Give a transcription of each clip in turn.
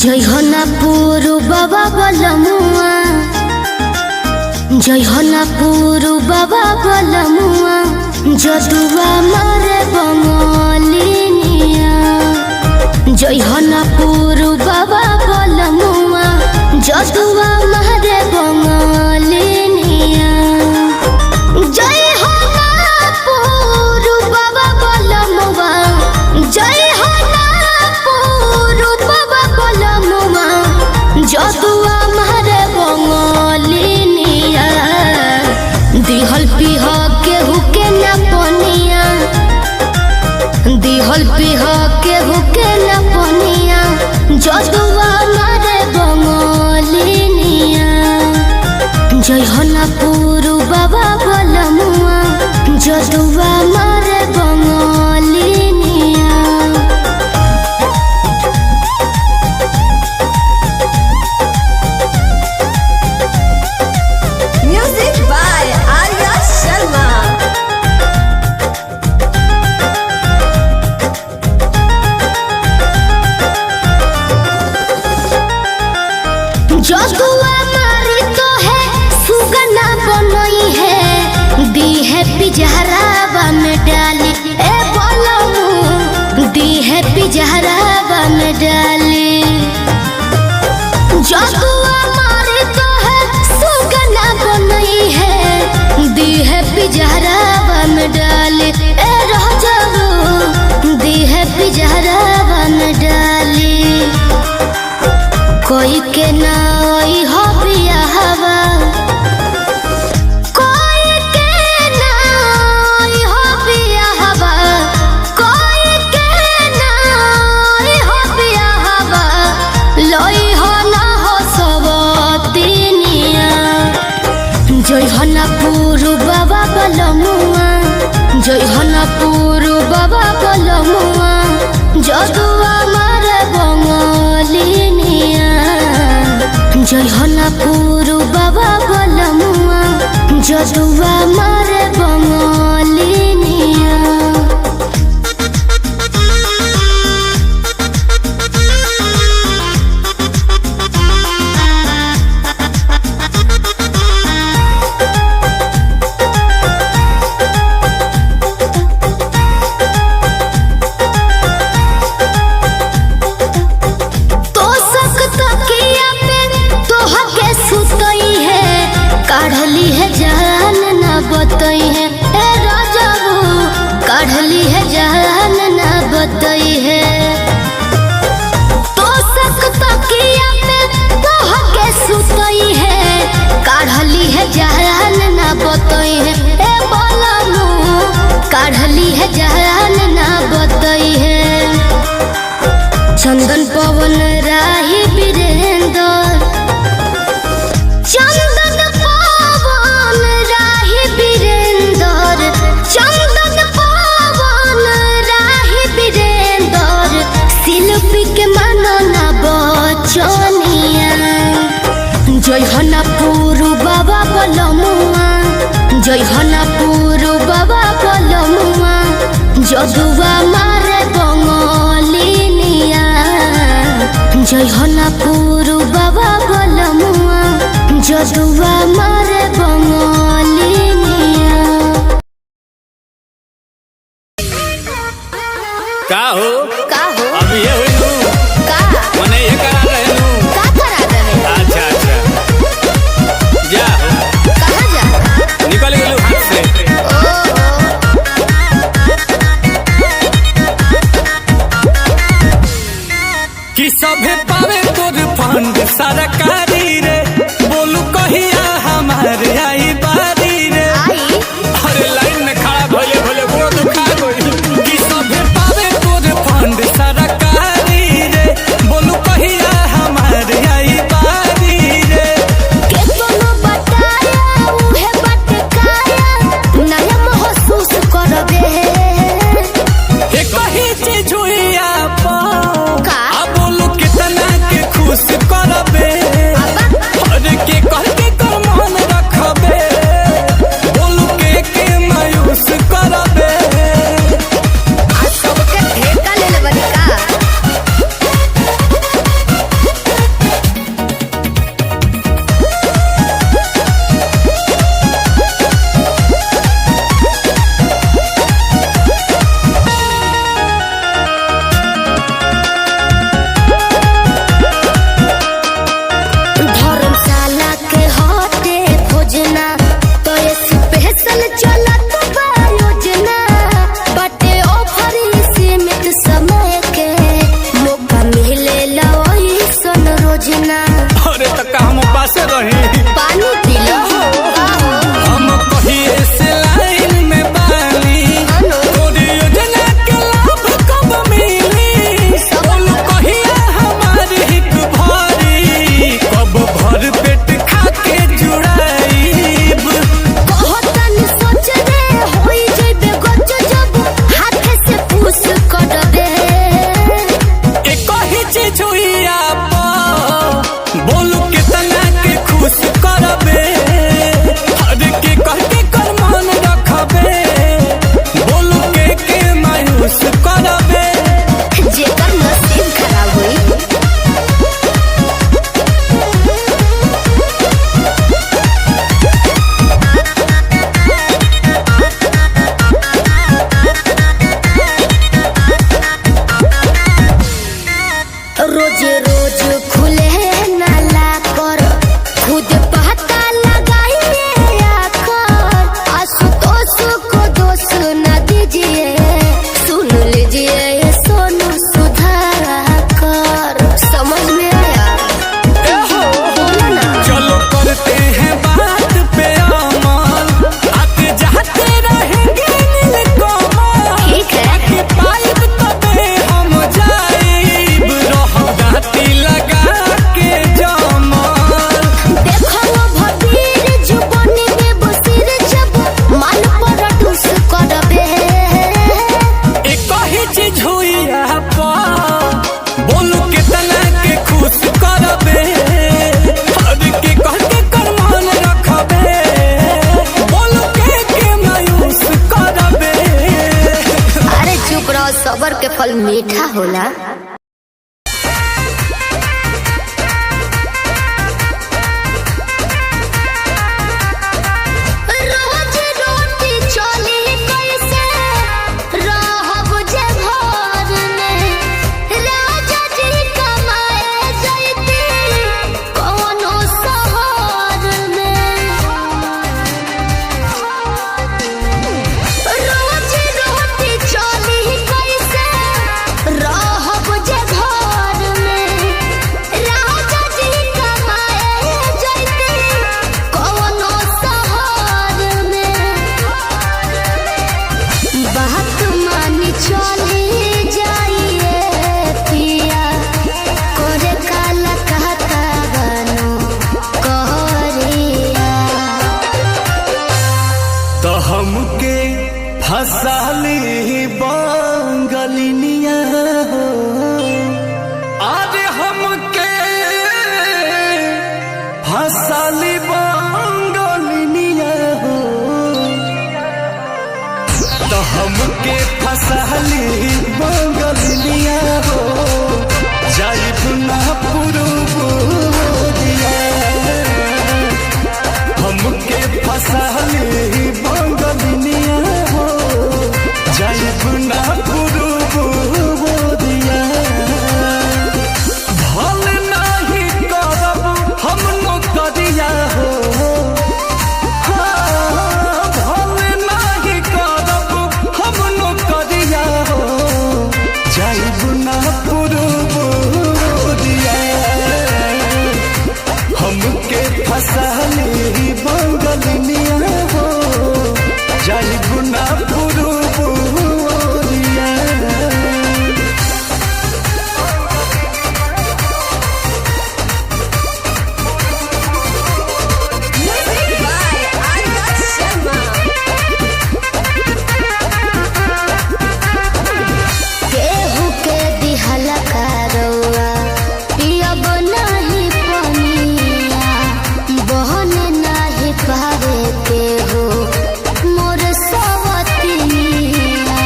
जय हो ना पुरु बाबा बलमुआ, जय हो ना पुरु बाबा बलमुआ, जदुआ मारे बंगलिनिया। जय हो ना पुरु बाबा बलमुआ, जदुआ मारे बंगलिनिया। जय हो ना पुरु बाबा बलमुआ, जय हो ना पुरु बाबा बलमुआ, जदुआ मारे बंगलिनिया। दिहल पिह केहू के न पनिया, दिहल पिह केहू के न पनिया, जदुआ मारे बंगलिनिया। जय हो ना पुरु बाबा बलमुआ, जदुआ मारे बंगलिनिया। Music by Arya Sharma. जदुआ मारी तो है सुगना बनई है, दी है पिजहरावा में डाली। ए बोलमू दी है पिजहरावा में डाली। जदुआ मारी तो है सुगना बनई है, दी है पिजहरावा में डाली। ए रह जाओ दी है पिजहरावा में डाली। कोई के ना आई हो बियाहवा, कोई के ना आई हो बियाहवा, कोई के ना आई हो बियाहवा, लई हो ना हो सबतिनिया। जय हो ना पुरु बाबा बलमुआ, जय हो ना पुरु बाबा बलमुआ, जदुआ मारे बंगलिनिया। जय हो ना पुरु बाबा बलमुआ, जदुआ मारे बंगलिनिया। तो सकत किया पे तोह के सुतई है, काढ़ली है जान ना बतई है। ए राजाबू काढ़ली है जान ना बतई है। तो सकत किया पे तोह के सुतई है, काढ़ली है जान ना बतई है। ए बोलमू काढ़ली है जान ना बतई है। चंदन पवन राही वीरेंद्र, चंदन पवन राही वीरेंद्र, चंदन पवन राही वीरेंद्र, शिल्पी के मानो ना बचनिया। जय हो ना पुरु बाबा बलमुआ, जय हो ना पुरु बाबा बलमुआ, जदुआ मारे बंगलिनिया। जय हो ना पुरु बाबा बलमुआ, जदुआ मारे बंगलिनिया। का हो का हो अब ये हुई तू का मने ये करा रहे तू। का करा देवे? अच्छा अच्छा जा हो कहाँ जा? निकल गेलू हाथ से। कि सभे पावे तोर फंड सरकारी रे, बोलू कहिया हमारे आई बारी रे। आई अरे लाइन में खड़ा भोले भोले वो दुखा गई। कि सभे पावे तोर फंड सरकारी रे, बोलू कहिया हमारे आई बारी रे। के तोनो बताया उहे बटकाया, नया महसूस करबे। हे कही चीज हुई आप का? अब बोलू कितना के खुश करबे। ओकरा सबर के फल मीठा होला। हमके फसाली बंगलिनिया हो, आज हमके फसाली बंगलिनिया हो, तो हमके फसाली बंगलिनिया हो, जाइब ना पुरुबोरिया, हमके फसाली बंगलिनिया हो, जाइब ना पुरुबोरिया, भल नाही करब हम नौकरिया हो, भल नाही करब हम नौकरिया हो, जाइब ना पुरुबोरिया, हमके फसाली बंगलिनिया हो, जाइब ना पुरुबोरिया। Music by Arya Sharma. केहू के दिहला करौआ पियब नाही पनिया, बहन नाही पावे केहू मोर सवतिनिया।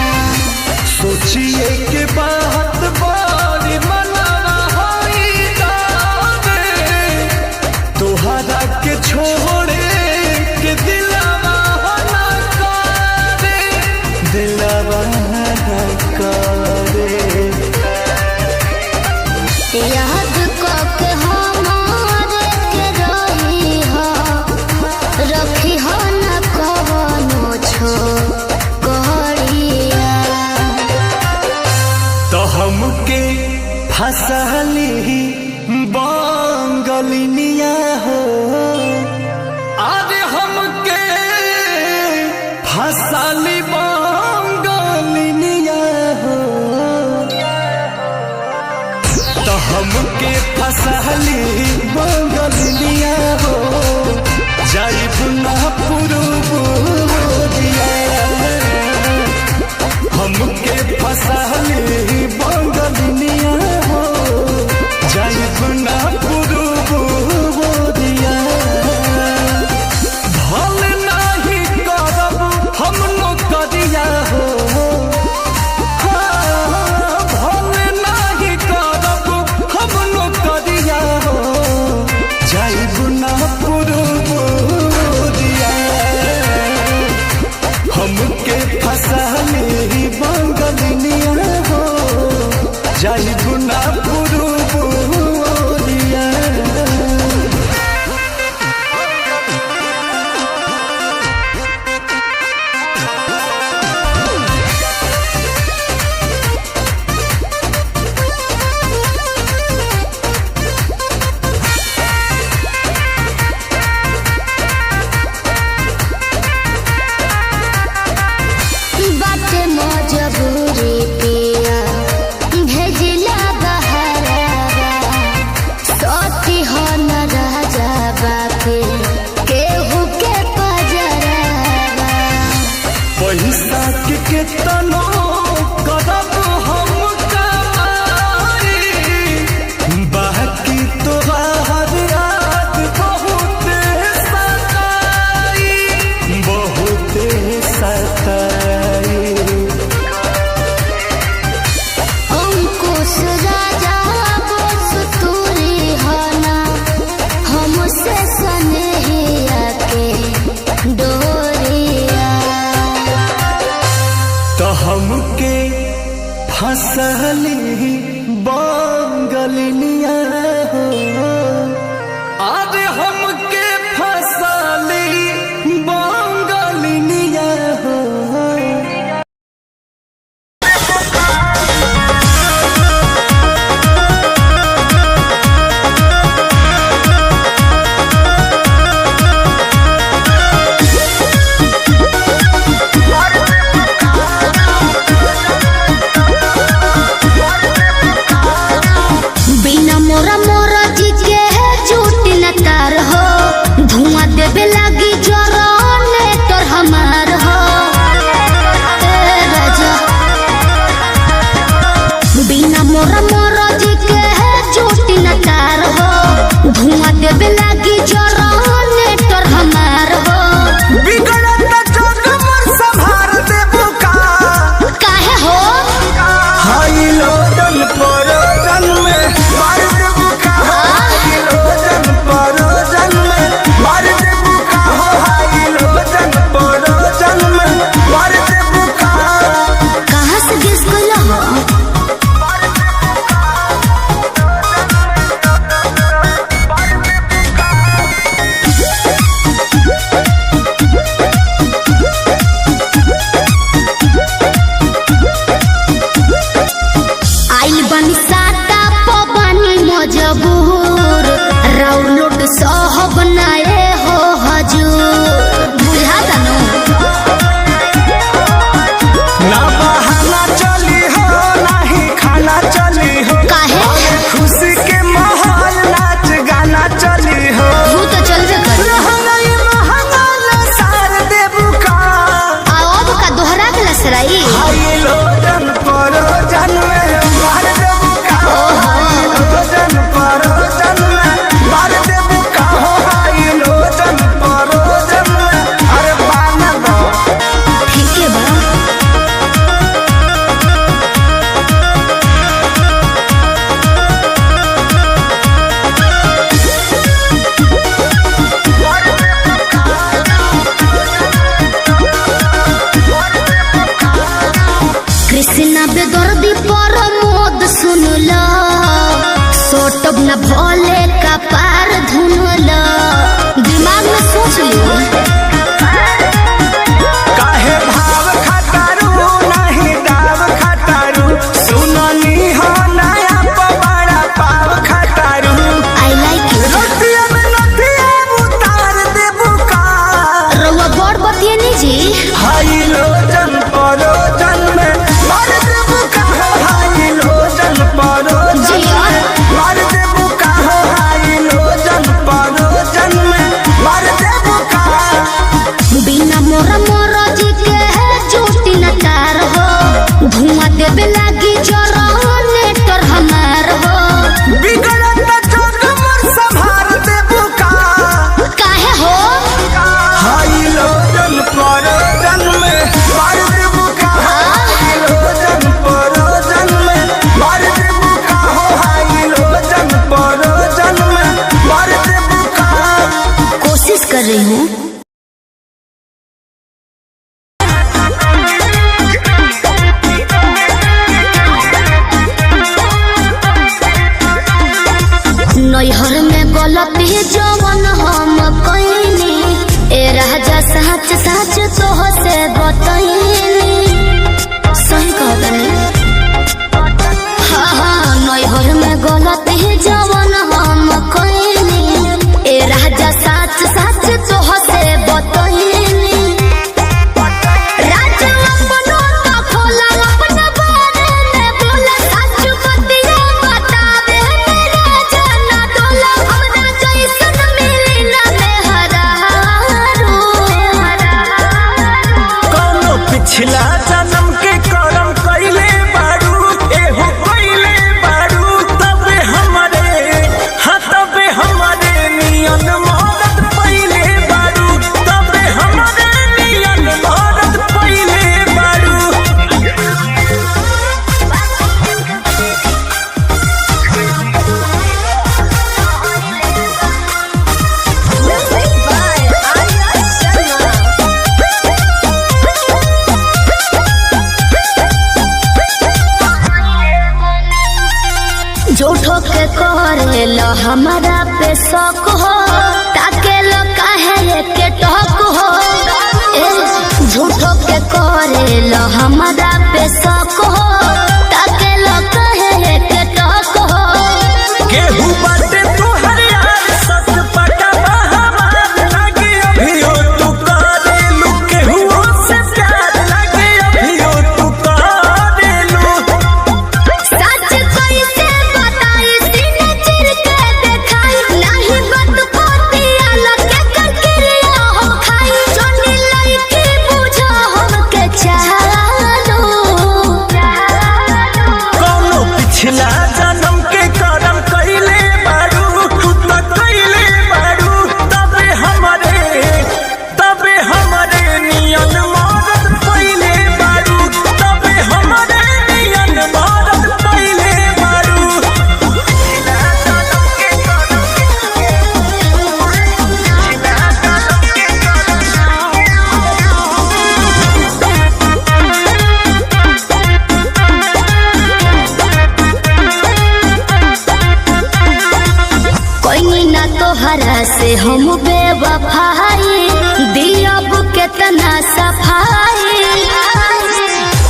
सोचिए के बात बारी मनवा होई दावे, तोहरा के छोड़े के दिलवा हो ना करे, दिलवा ना करे। याद कके हमारे के रही हो, रखी हो न कवनो छोकरिया। तो हमके फसाली बंगलिनिया हो, आज हमके फसाली बंगलिनिया हो, तो हमके फसाली बंगलिनिया हो, जाइब ना पुरुबोरिया, हमके फसाली बंगलिनिया हो, जाइब ना पुरुबोरिया, भल नाही करब हम नौकरिया हो, भल नाही करब हम नौकरिया हो, जाइब ना पुरुबोरिया, हमके फसाली बंगलिनिया हो, जाइब ना पुरुबोरिया। बाटे मजबूरी पिया भेजिला बहरावा, सती हो न राजा बाके केहू के पजरावा। पैसा के केतनो करब हम कमाई, बाकी तोहार याद बहुत सताई, बहुत सताई। फसली बंगलिनिया हो आज हमके फसली बंगलिनिया हो। भोले का पार धुन दिमाग में सोच लियो काहे भाव खटारू नहीं दाव खटारू सुननी हो नया पवाड़ा पाव खटारू आई लाइक यू रोटिया में नथिया उतार देबू का रउआ बड़ बतिए नी जी हाई लोजन परोजन में मार देबू का हाई लोजन परोजन में मार देबू का हाई लोजन परोजन में मार देबू का बिना मोरा मोरा जी के है झूठी न तार हो धुआं देवे लागी जरने तर हमार हो बिगड़त जोग मोर संभार देबू का काहे हो हाई लोजन परोजन में मार देबू का हाई लोजन परोजन में मार देबू का हाई लोजन परोजन में मार देबू का कोशिश कर रही हूँ नैहर में गलती जवन हम कइनी ए राजा सच सच तोह से बतइनी सही कहतनी हाँ नैहर में गलती जवन हम कइनी ए राजा सच सच तोह से बतइनी राजा अपनो तो खोला अपना बारे में बोला सच बतिया बतावे मेरा जाना डोला हमरा जैसन मिली ना मेहरारू झूठो के करेला हमारा पे शौक हो, ताके लो काहे के टोक हो। झूठो के करेला हमारा पे शौक हो, ताके लो काहे के टोक हो। केहू बाटे तोहर यार सत पटा हमार लागे अभियो तू करेलू, केहू से प्यार लागे अभियो तू करेलू। सच कैसे बताई सीने चिर के देखाई, नहीं बात पोतिया लगे करके लिया हो खाई। जोनी लड़की बुझो हमके चालो, कौनो पिछला जन्म के करम कइले बारू, तू तो कइले बारू। तबे हमरे नियन मरद पइले बारू, तबे हमरे नियन मरद पइले बारू। पिछला जन्म के करम कोई ना तोहरा से हम बेवफाई, दियब केतना सफाई।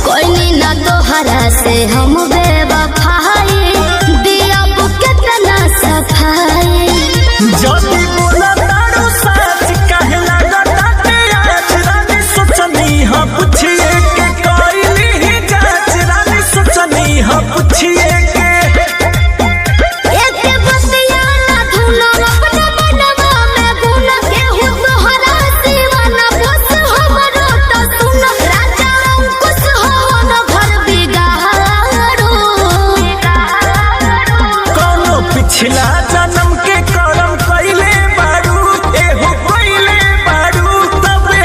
कोई ना तोहरा से हम बेवफाई, दियब केतना सफाई। जदी बोला तारू सच काहे लागता के आज रानी सोचनी हा पूछिए के कइली ही जांच रानी सोचनी हा पूछिए के। एते बतिया ना धुनो अपना मनवा में गुन, केहू तोहरा दीवाना बस हमरो तो सुन। राजा अंकुश हो न घर बिगाड़ो, कौनो पिछला जन्म के करम कइले बारू, एहो कइले बारू। तबे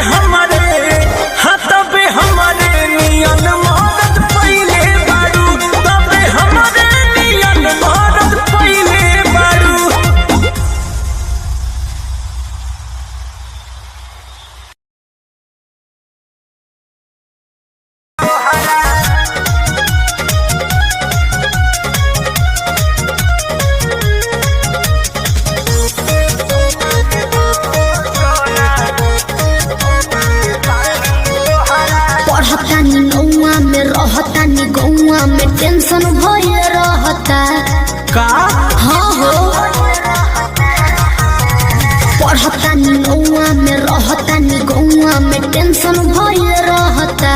हमरे नियन मरद पइले बारू, तबे हमरे नियन मरद पइले बारू। पढ़तानी नौआ में रहतानी गौआ में, टेंशन भये रहता। का हाँ हो पढ़तानी नौआ में रहतानी गौआ में, टेंशन भये रहता।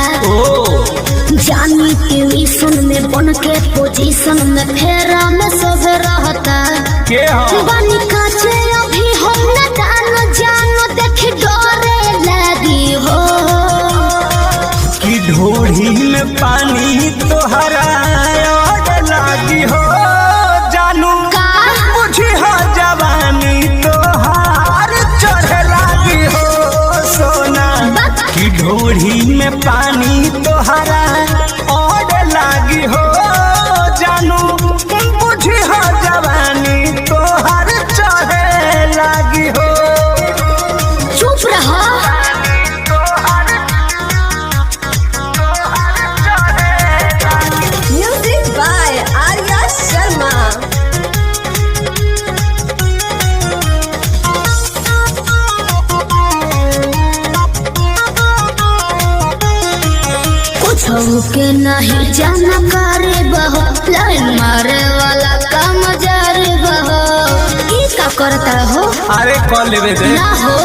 जानी ट्यूशन में बन के पोजीशन में, फेरा में सब रहता। के हो बानी काचे अभी हम न जानो देख डरे लगी हो। कि ढोढ़ी में पानी तोहरा और लागी हो, जानू का बुझी हो जवानी तोहार चढ़े लागी हो सोना। कि ढोढ़ी में पानी तोहरा और लागी हो, जानू बुझी हो जवानी तोहार चढ़े लागी हो। चुप रहा, Music by Arya Sharma. कुछ के नहीं जाना करे बहो, लाइन मारे वाला काम जारे बहो। ई का करता हो अरे कॉल लेवे दे ना हो,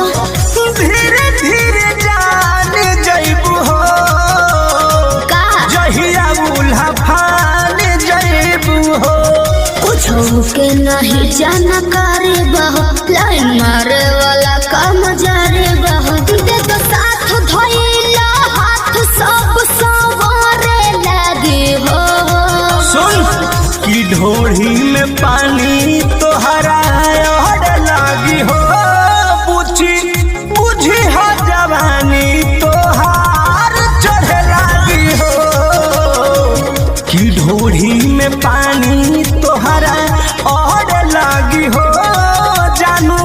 धीरे धीरे जान जइबू हो, का जहिया उल्हा फान जइबू हो। कुछ के नहीं जाना करे बहो, लाइन मारे वाला काम जारे बहो। दे तो साथ धोइला हाथ सब सवारे लगे हो। सुन कि ढोढ़ी में पानी तोहरा और लागी हो, बुझी हो जवानी तोहार चढ़े लागी हो। कि ढोढ़ी में पानी तोहरा और लागी हो, जानू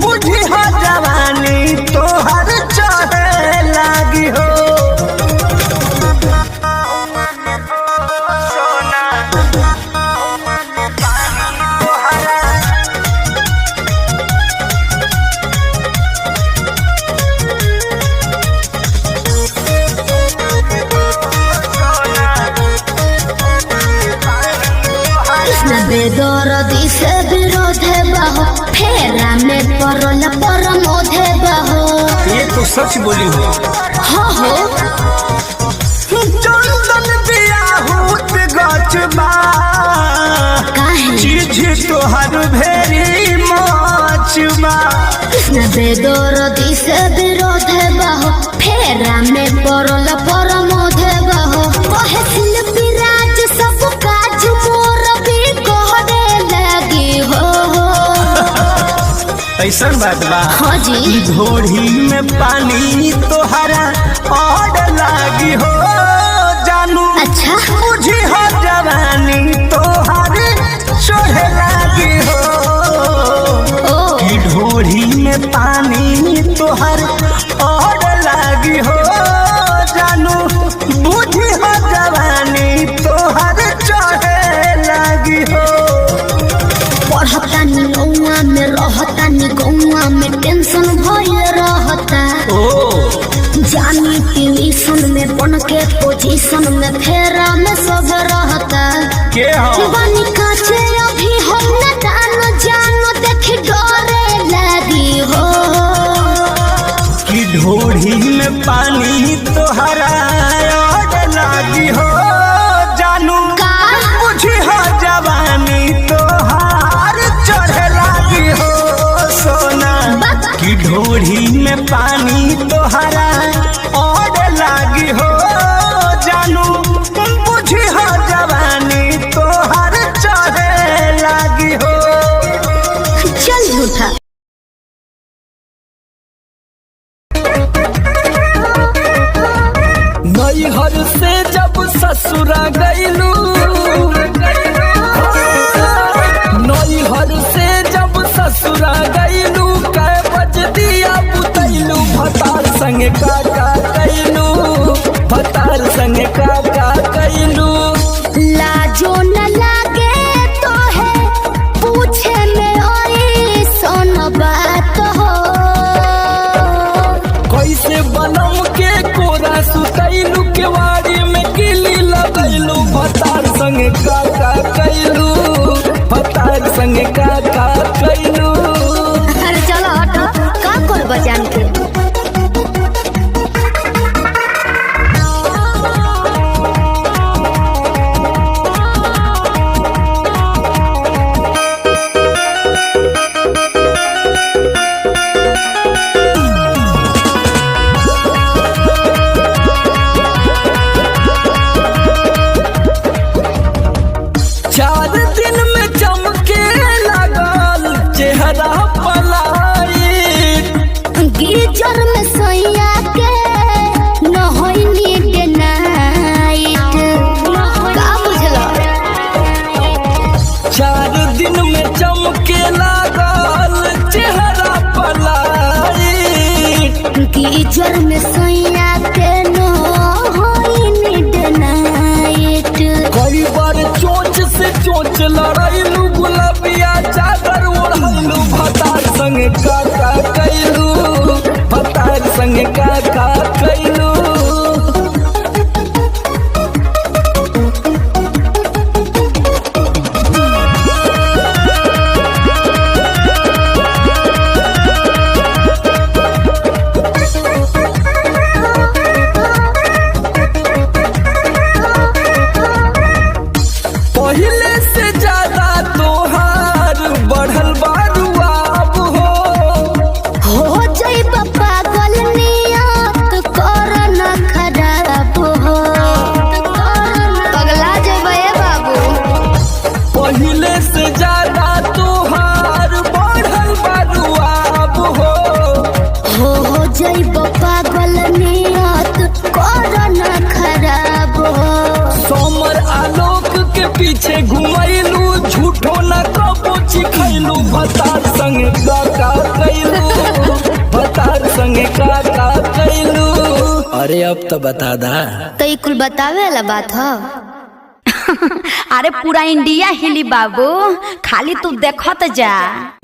बुझी हो जवानी तोहार चढ़े लागी हो। सच बोली हो। हाँ हो चंदन बियाहूत गचबा काहे चीज तोहर भेरी मचबा कृष्ण बेदरदी से विरोध बाहो फेरा में पड़ल परमोध बाहो कहे शिल्पी राज सब काज मोर भी कहरे लगी हो। ऐसा बात बा हाँ जी घोड़ी में पानी तोहरा और लागी हो जानू अच्छा मुझे हो जवानी तोहर चढ़े लागी हो ओ कि ढोरी में पानी तोहर और लागी हो जानू मुझे हो जवानी तोहर चढ़े लागी हो। पढ़तानी गौआ में रहतानी गौआ में टेंशन भय रहता जानी ट्यूशन में बन के पोजीशन में फेरा में सब रहता के हो बनी काचे अभी हम न जानो जानो देख डरे लगी हो। कि ढोरी में पानी तोहरा और लागी हो जानू का मुझे हो जवानी तोहार चढ़े लागी हो सोना कि ढोरी में पानी तोहरा और लागी हो जानू मुझे हो जवानी तोहार चढ़े लागी हो। चल झूठा नैहर से जब ससुरा गईलू नैहर से जब ससुरा गईलू कै बज दिया बुतैलू भतार संग का कैलू भतार संग का कैलू लाजो न लागे तो है पूछे में ओए सोन बात हो कैसे बनम के कोरा सुतैलू केवाड़ी में किली लगैलू भतार संग का कैलू भतार संग का कैलू। अरे चलो हटो का कर बजान के चार दिन में चमके लगल चेहरा पलाई गीजर में सैया के न होई नीड नाइट का बुझलो 4 दिन में चमके लगल चेहरा पलाई गीजर में सैया के न होई नीड नाइट कई बार चोंच से चोंच लड़ाइलू गुलाबिया चादर ओढ़लू भतार संग का कैलू भतार संग का कैलू। पहले से ज्यादा तोहार बढ़ल बारुआब हो जाई पागल नियत कर न खराब हो पगला जेबे बाबू पहले से ज्यादा तोहार बढ़ल बारुआब हो जाई पागल नियत कर न खराब हो सोमर आलोक के पीछे घुमैलू झूठो न कबो चिखैलू भतार संग का कैलू भतार संग का कैलू। अरे अब तो बता दा तो ई कुल बतावे वाला बात हो अरे पूरा इंडिया हिली बाबू खाली तू देखत जा।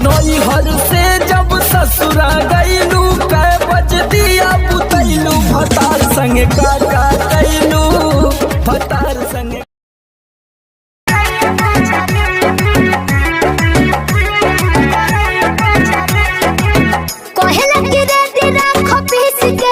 नैहर से जब ससुरा गईलू कै बज दिया बुतैलू भतार संग का कैलू भतार संग। कहेला कि रे तेरा खपीस के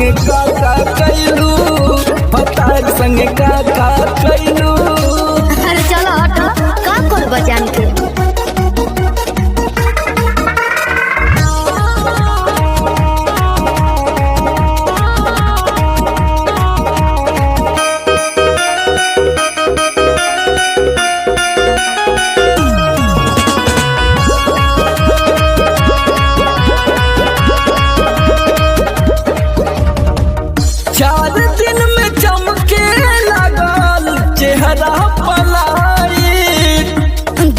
संगे का कैलू भतार संगे का कैलू। अरे चलो हटो, का कर बजान के। चार दिन में चमके लगल चेहरा पलाई।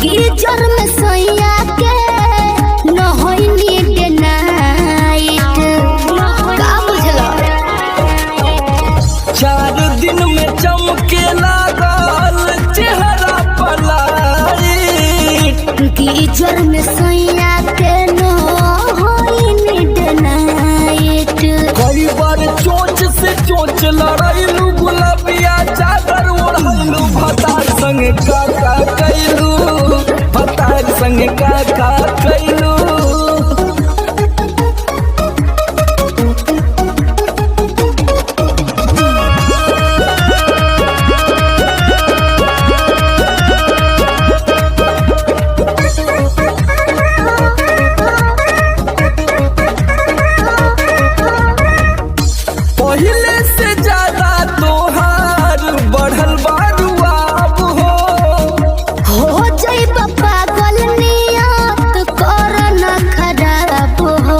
गिरजर में सैया के नहैनी डे नाइट, का बुझलो। 4 दिन में चमके लगल चेहरा पलाई। गिरजर में सैया के नहैनी डे नाइट। कई बार चोंच से चोंच लड़ाइलू गुलाबिया चादर ओढ़लू भतार संगे का कैलू भतार संगे का कैलू। पहले से ज्यादा तोहार बढ़ल बारुआब हो जाइब पागल नियत कर न खराब हो।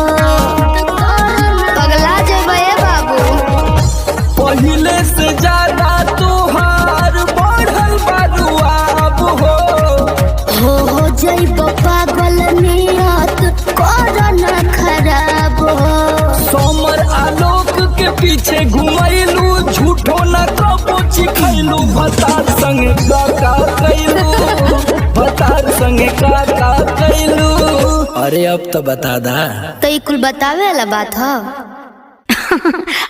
पगला जेबे बाबू। पहले से ज्यादा तोहार बढ़ल बारुआब हो जाइब पागल नियत कर न खराब हो। समर आलोक के पीछे घुमैलू झूठो न कबो चिखैलू भतार संगे का कैलू भतार संगे का कैलू। अरे अब तो बता दा। तो ई कुल बतावे वाला बात हो।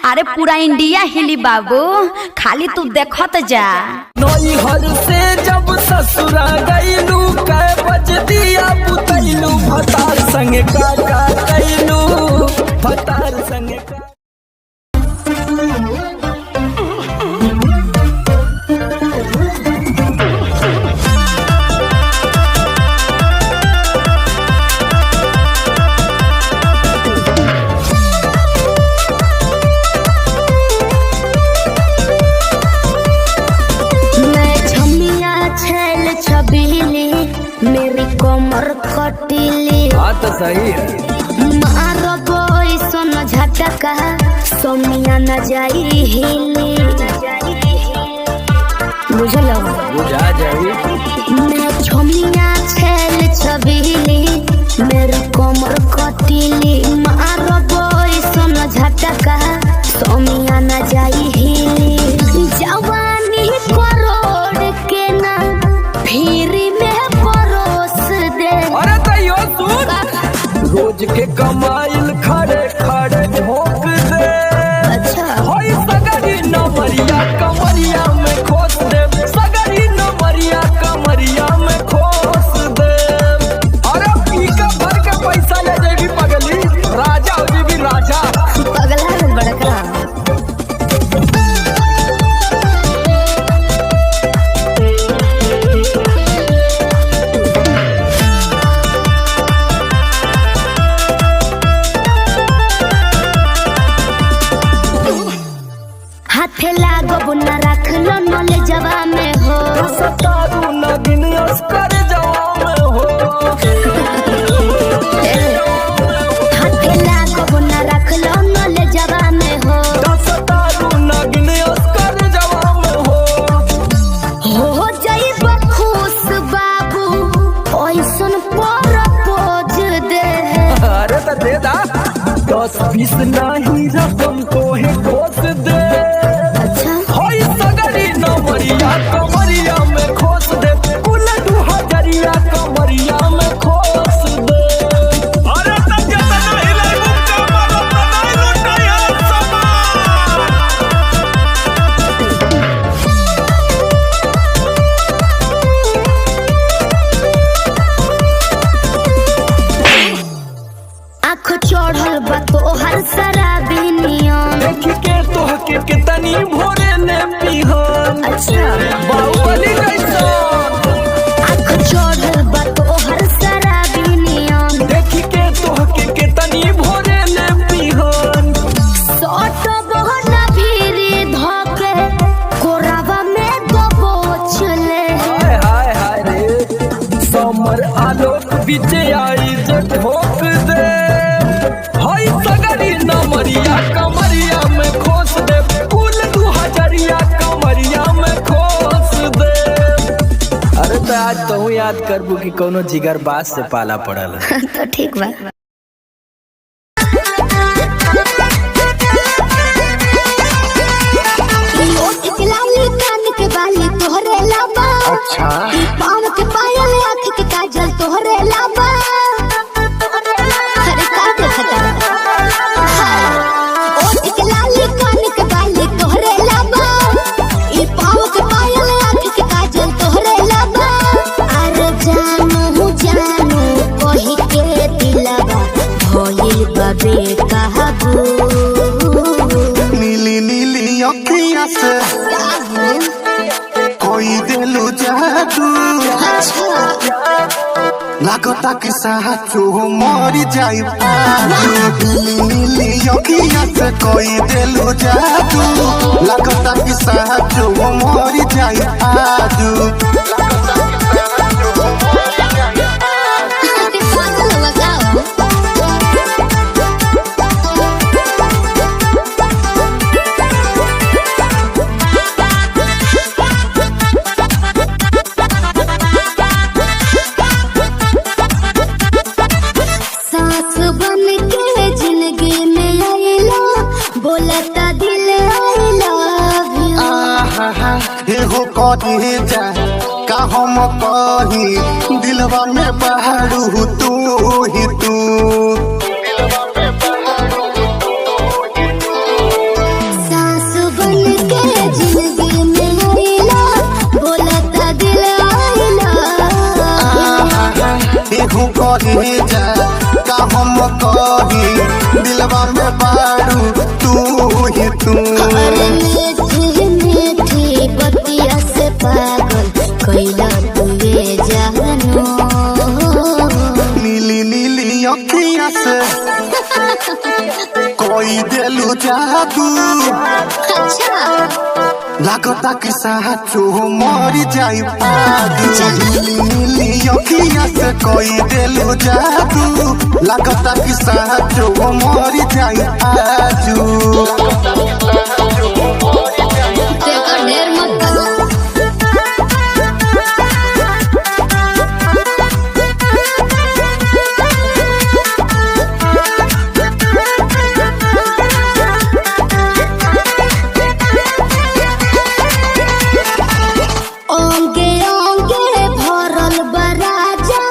अरे पूरा इंडिया हिली बाबू, खाली तू देखत जा। नैहर से जब ससुरा गईलू कै बज दिया बुतैलू भतार संगे का कैलू भतार संगे का। मैं छमिया छैल छबीली, मेरी कमर कटीली। बात सही है। मारो बोई सोन झटका, सोमिया न जाई हिली। बुझलो। बुझा जाई। मैं छमिया छैल छबीली, मेरी कमर कटीली। मारो बोई सोन झटका, सोमिया न जाई हिली। जवानी करोड़ के ना फिरी में परोस दे। अरे तैयो सुन, रोज के कमाइल खड़े खड़े ठोक दे। अच्छा। होई सगरी नमरिया कमरिया में खोस दे। सगरी नमरिया कमरिया में खोस दे। अरे पीका भर के पैसा ले जेबी पगली, राजा हो जेबी राजा। पगला है बड़का। हाथे लागो न रख लो नले जवा में हो। सतारू नगिन अस्कर जवा में हो। हाथे लागो न रख लो नले जवा में हो। सतारू नगिन अस्कर जवा में हो जाइब खुश बाबू, ओइसन प्रपोज दे। अरे तो दे दा। 10-20 नहीं रकम को है खोस दे। अच्छा। होई सगरी नमरिया कमरिया में खोस दे। कुल 2000 कमरिया में खोस तोहके कितनी भोरे ने पीहन। अच्छा बाहुबली कैसा आँख चढ़ल बा तोहर शराबी नियम, देखी के तोहके कितनी भोरे ने पीहन। सट बहना भीरी धके कोरावा में दबोच ले। हाय हाय हाय रे समर आलोक बीचे आई जे ठोक दे। हाय सगरी नमरिया कमरिया में खोस दे, कुल 2000 कमरिया में खोस दे। अरे तो आज तू याद करबू कि कोनो जिगर बात से पाला पड़ल। तो ठीक बा। कान के बाली तोहरे लाबा, अच्छा पाँव के पायल आँख के काजल तोहरे लाबा। अरे का देखता ओठ के लाली कान के बाली तोहरे लाबा, ई पाँव के पायल आँख के काजल तोहरे लाबा। अरे जानू जानू कही के दिलवा भइल बा बेकाबू। नीली नीली अखियाँ से कोई दिलू जादू, लागता कि साचो मर जाई। नीली नीली अखियाँ से कोई दिलू जादू, लागता कि साचो मर जाई आजू। सांस बन के जिंदगी में आइला, बोलता दिल आई लव यू। एहो कही जा का हम कही, दिलवा में बहरू तू ही तू। सांस बन के जिंदगी में आइला, बोलता दिल आई लव यू। एहो कही जा का हम कही, दिलवा में बहरू तू ही तू। अरे मीठी मीठी बतिया से पागल कैला तुए जानू। नीली नीली अखियाँ से कोई दिलू जादू, अच्छा लागता कि साचो मर जाई आजू। नीली नीली अखियाँ से कोई दिलू जादू, लागता कि साचो मर जाई आजू। देखो ढेर मत करो। ओंगे ओंगे भरल बा राजा,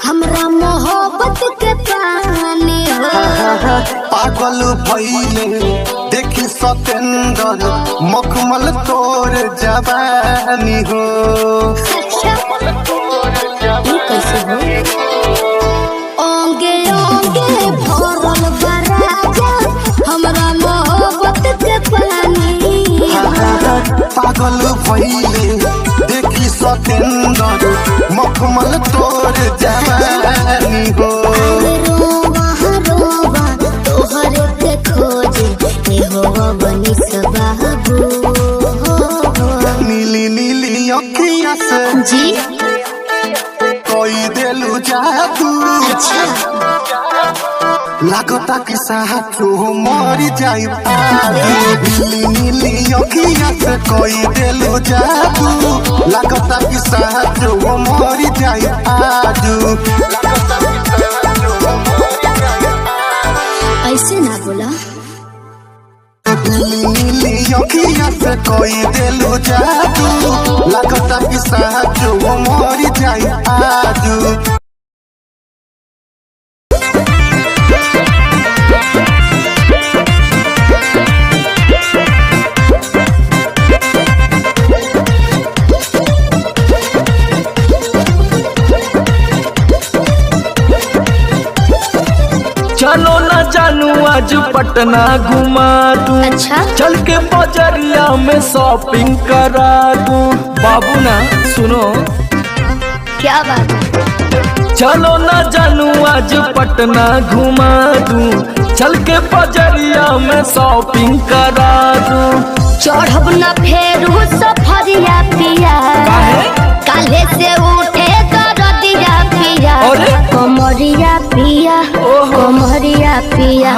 हमरा मोहब्बत के पानी हो। पागल भइले देखी सतेंद्र, मखमल तोर जवानी हो। अच्छा ये कैसे हो? ओंगे ओंगे भरल बा राजा, हमरा मोहब्बत के पानी हो। पागल भइले देखी सतेंद्र, मखमल तोर जवानी हो। रोवा रोवा तोहरे के खोजे, ए हो बनी सबाबू। नीली नीली अखियाँ से जी कोई दिलू जादू, अच्छा लागता कि साचो मर जाई आजू। नीली नीली अखियाँ से कोई दिलू जादू, लागता कि साचो मर जाई आजू। ऐसे ना बोला। नीली नीली अखियाँ से कोई दिलू जादू, लागता कि साचो मर जाई आजू। चलो न जानू आज पटना घुमा दूं। अच्छा चल के बजरिया में शॉपिंग करा दूं। बाबू ना सुनो, क्या बात है? चलो ना जानू आज पटना घुमा दूं। चल के बजरिया में शॉपिंग करा दूं। चढ़ब न फेरू सफरिया पिया, काले से उठे दरदिया पिया, अरे? कमरिया पिया, ओहो। कमरिया पिया,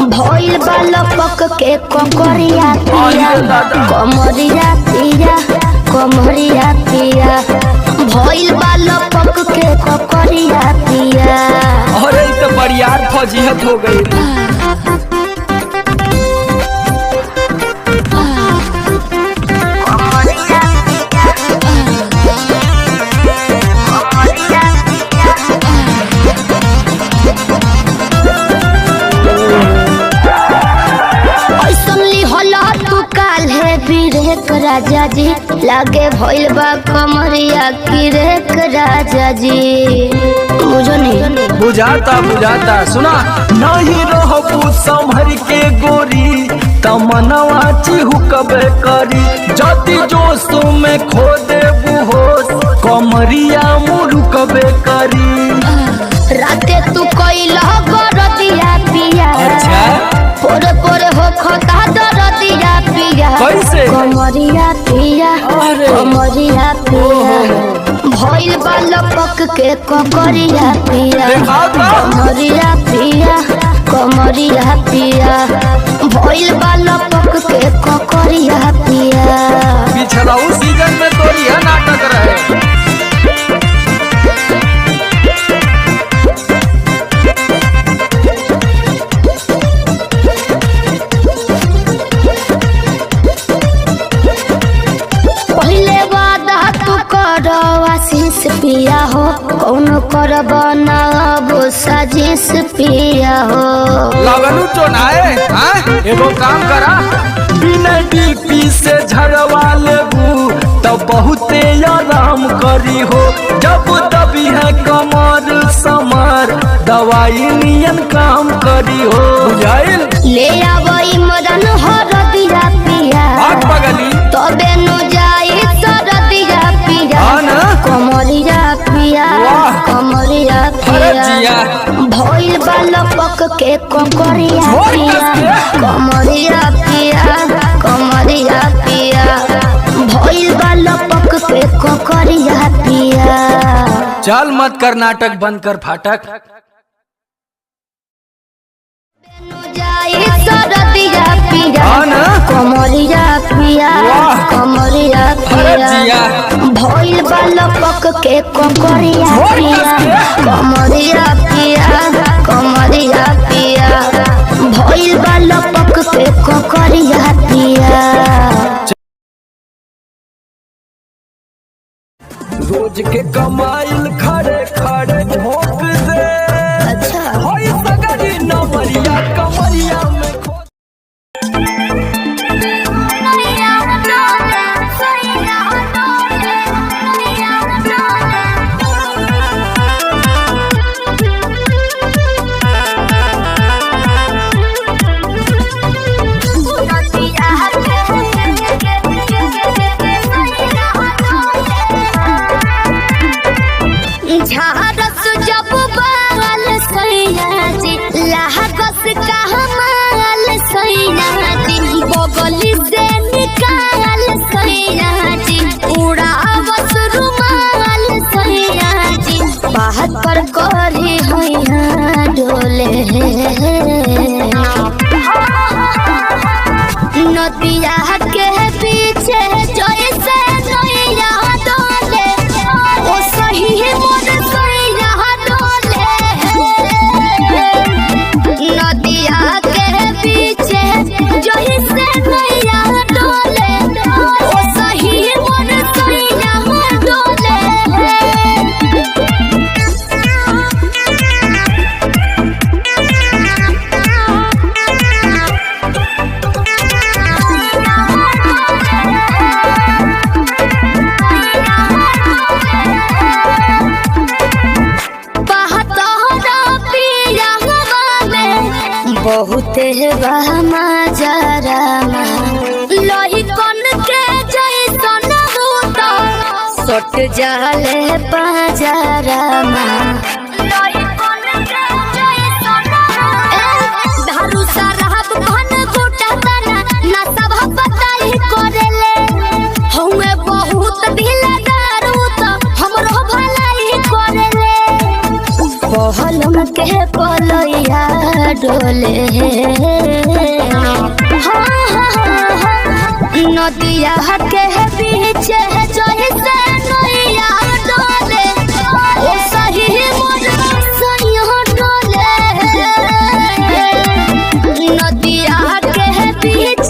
भइल बालपक के ककरिया पिया, अरे दादा। कमरिया पिया, कमरिया पिया, भइल बालपक के ककरिया पिया। अरे तो बरियार फौजियत हो गई। राजा जी लागे भइल बा कमरिया की रेख राजा जी, बुझो नहीं? बुझाता बुझाता सुना, नहीं रहबू संभर के गोरी तमनवा चिहुकबे करी। जति जोश में खो देबू होश कमरिया मुरुकबे करी। राते तू कइला गरदिया पिया, पोरे पोरे हो खता दरदिया पिया, कैसे? कमरिया पिया, अरे। कमरिया पिया, भइल बालपक के ककरिया पिया, दिखाओ तो। कमरिया पिया, कमरिया पिया, भइल बालपक के ककरिया पिया। पिछला सीजन में तो यह नाटक रहे। पहले वादा तू कर आशीष पिया हो, कौन करब ना अब साजिश पिया हो। लगनू चोनाए, एगो काम करा, बिना डीपी से झड़वा लेबू तब बहुते आराम करी हो। जब दबी है कमर समार दवाई नियन काम करी हो। बुझाइल? ले आवई मदन हरदिया पिया, आग पगली तबे नु जाई सरदिया पिया, हाँ ना? कमरिया पिया, वाह। कमरिया अरे पिया, जिया। भइल बालपक के ककरिया झोर पिया, कसके। कमरिया पिया, कमरिया पिया, भइल बालपक के ककरिया पिया। चल मत कर नाटक, बंद कर फाटक। जाई सरदिया पिया, हाँ ना? कमरिया पिया, वाह। कमरिया अरे पिया, जिया। भइल बालपक के ककरिया झोर पिया, कसके। कमरिया पिया, कमरिया पिया, भइल बालपक के ककरिया पिया। रोज के कमाइल खड़े खड़े ठोक दे। अच्छा होई सगरी नमरिया कमरिया में खो। झारस ले बहमा जरा लोही कन के जैसन भूत सट जाले पाजरा लोही कन के जैसन दारू शराब भन गोटा तना ना सब बताई करेले हउए बहुत ढीला दारू तो हमरो भलाई करेले पहलम के पलैया डोले नदिया के बीच जैसे नैया डोले ओ सही मोर सैया डोले नदिया के बीच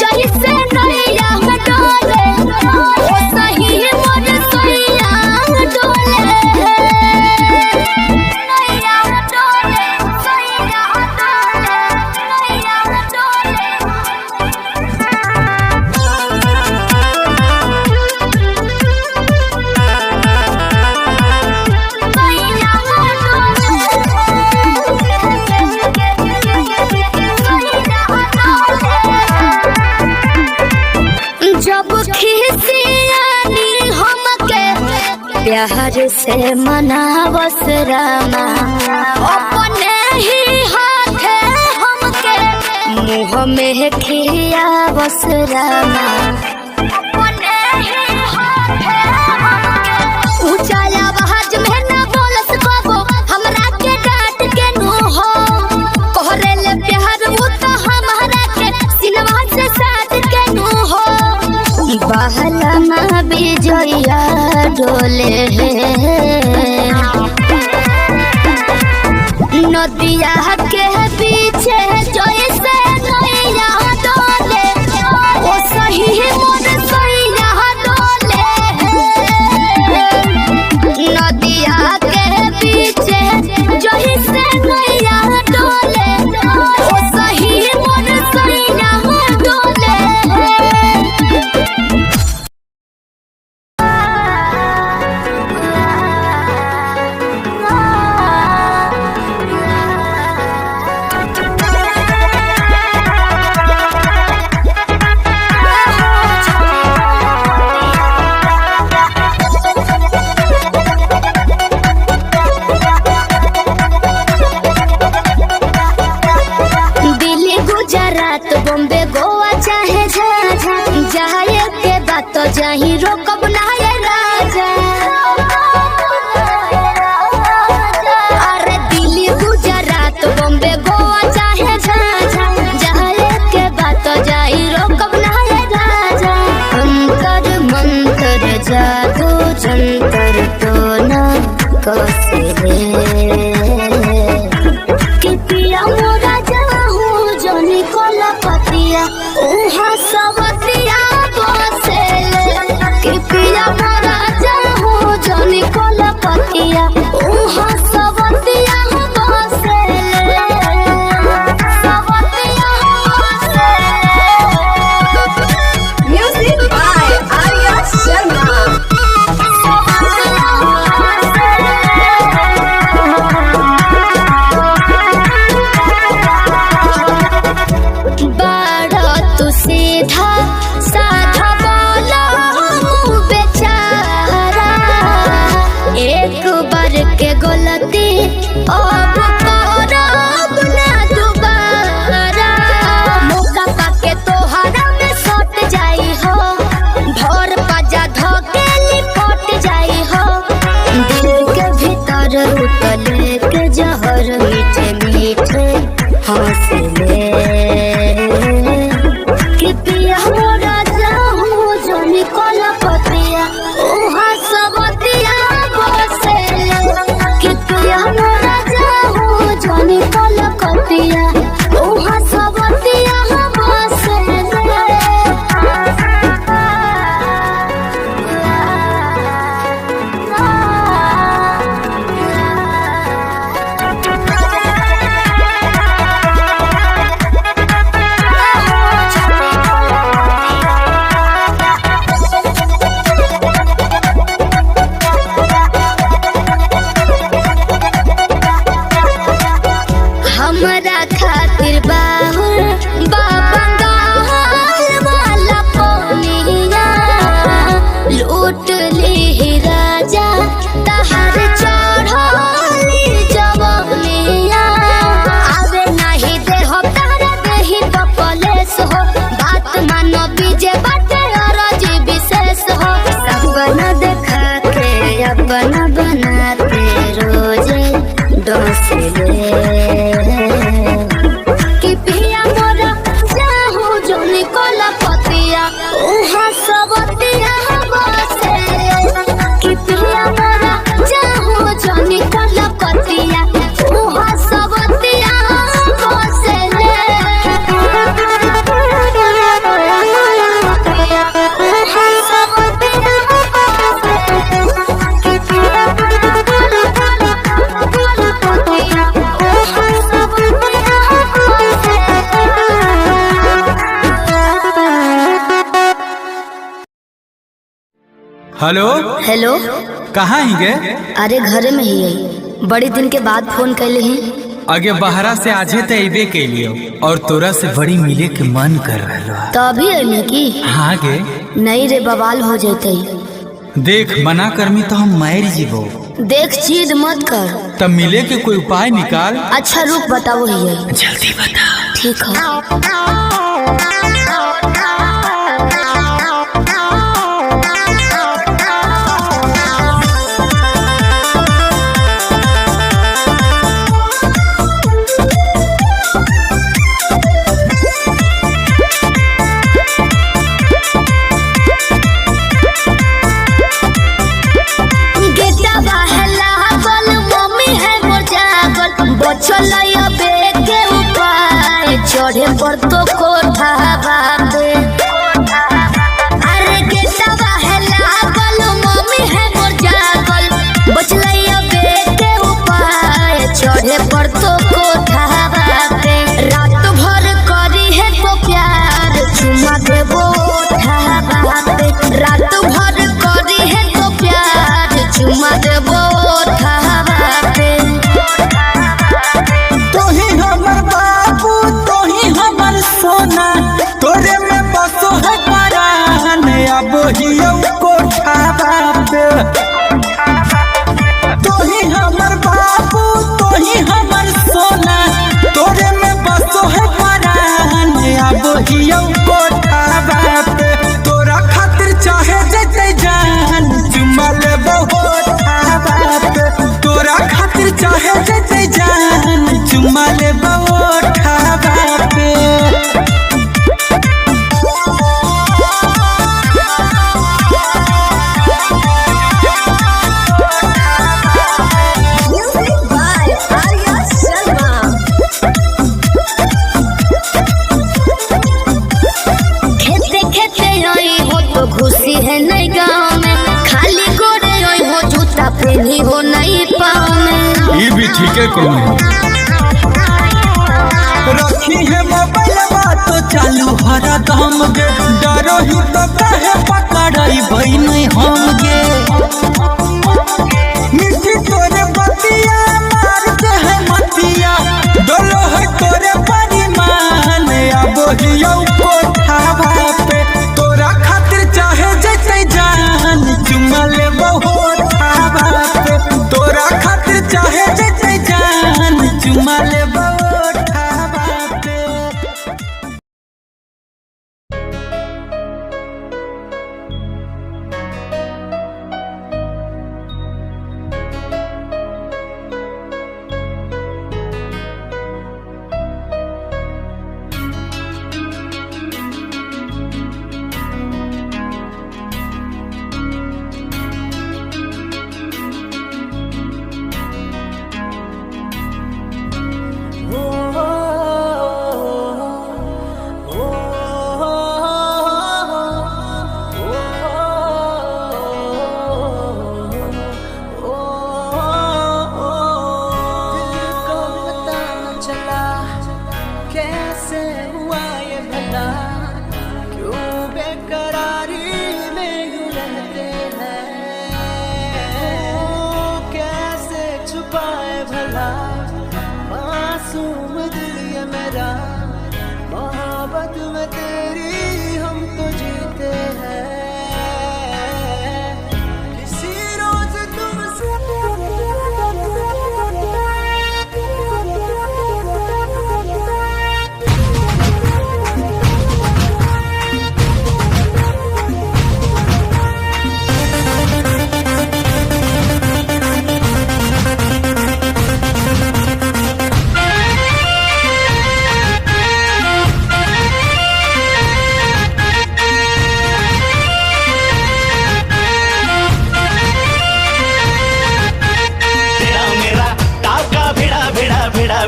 जैसे नैया डोले ओ सही मोर सैया डोले नैया डोले सैया डोले नैया डोले जब खिसियानी हमके प्यार से मनावस रामा अपने ही हाथे हमके मुँह में खियावस रामा अपने ही हाथे हमके ऊंचा आवाज में ना बोलस बाबू हमरा के डांट के नो हो कोहरे ले प्यार वो तो हमारा के सिनवा से साथ के नो हो बहला बिजया डोले नदिया के पीछे जैसे नैया डोले ओ सही मोर सैया डोले नदिया के पीछे जैसे नैया डोले ओ सही मोर सैया डोले दिल्ली गुजरात बॉम्बे गोवा चाहे झाझा जाए के बात तो जाही रोकब ना ये राजा अरे दिल्ली गुजरात बॉम्बे गोवा चाहे झाझा जाए के बात तो जाही रोकब ना ये राजा अंतर मंत्र जादू जंतर तो ना कसे कि पिया मोरा जाहू जनी कोला पतिया उहा सवतिया बसेले कि पिया मोरा जाहू जनी कोला पतिया उहा सवतिया बसेले सवतिया बसेले Music by Arya Sharma. सवतिया बसेले हेलो हेलो। कहाँ ही गे? अरे घरे में ही है, बड़ी दिन के बाद फोन कैले हैं। आगे बहरा से आजे तो अबे के लिए और तोरा से बड़ी मिले के मन कर रहा। तो अभी अने की? हाँ गे। नहीं रे, बवाल हो जाते। देख मना करमी तो हम मार जीवो। देख चीज मत कर। तब मिले के कोई उपाय निकाल। अच्छा रुक बताओ ही। जल्दी बता। ठीक है। चढ़े पर तो कोठा बाबे। अरे गेटवा है लागल, मम्मी है मोर जागल, बचलैया बेटे उपाय चढ़े पर तो कोठा बाबे। रात भर करी है तो प्यार चुमा देबो ओठा बाबे। रात भर करी है तो प्यार चुमा देबो ओठा बाबे। सोना तोरे में बसो है परान, अब हियो कोठा बाबे। तोही हमर बाबू तोही हमर सोना, तोरे में बसो है परान, अब हियो कोठा बाबे। तोरा खातिर चाहे जते जान चुमा लेबो ओठा बाबे। तोरा खातिर चाहे जते जान चुमा लेबो ओठा बाबे। खुशी है नई गाँव में, खाली गोरे हो जूता पहनी हो नई पाँव में। ये भी ठीक है। कौन रखी है मोबाइल तो चालू हरा दम गे, डरो ही तो कहे पकड़ाई भाई नहीं हम गे। मिट्टी तोरे बतिया मारते है मतिया, डोलो है तोरे परिमान, अब हियो कोठा बापे। तोरा खातिर चाहे जते जान चुमा लेबो ओठा बापे। तोरा खातिर चाहे जते जान चुमा लेबो ओठा बापे।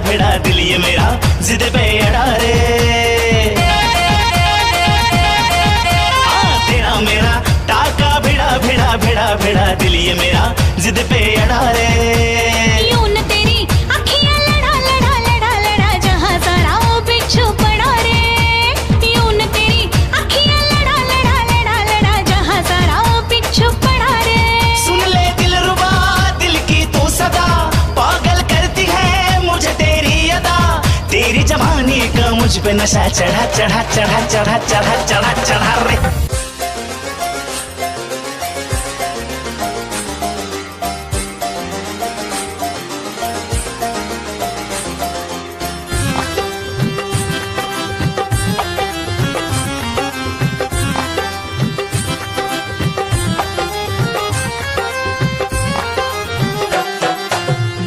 भेड़ा दिल ये मेरा जिद पे अड़ा रे। तेरा मेरा टाका भिड़ा भिड़ा भिड़ा भिड़ा दिल ये मेरा जिद पे अड़ा रे। यूं न तेरी अखियां लड़ा लड़ा लड़ा लड़ा जहां सारा वो बिच्छू पड़ा रे। यूं न तेरी अखियां लड़ा लड़ा लड़ा लड़ा जहां सारा वो बिच्छू पड़ा नशा चढ़ा चढ़ा चढ़ा चढ़ा चढ़ा चढ़ा चढ़ा रे।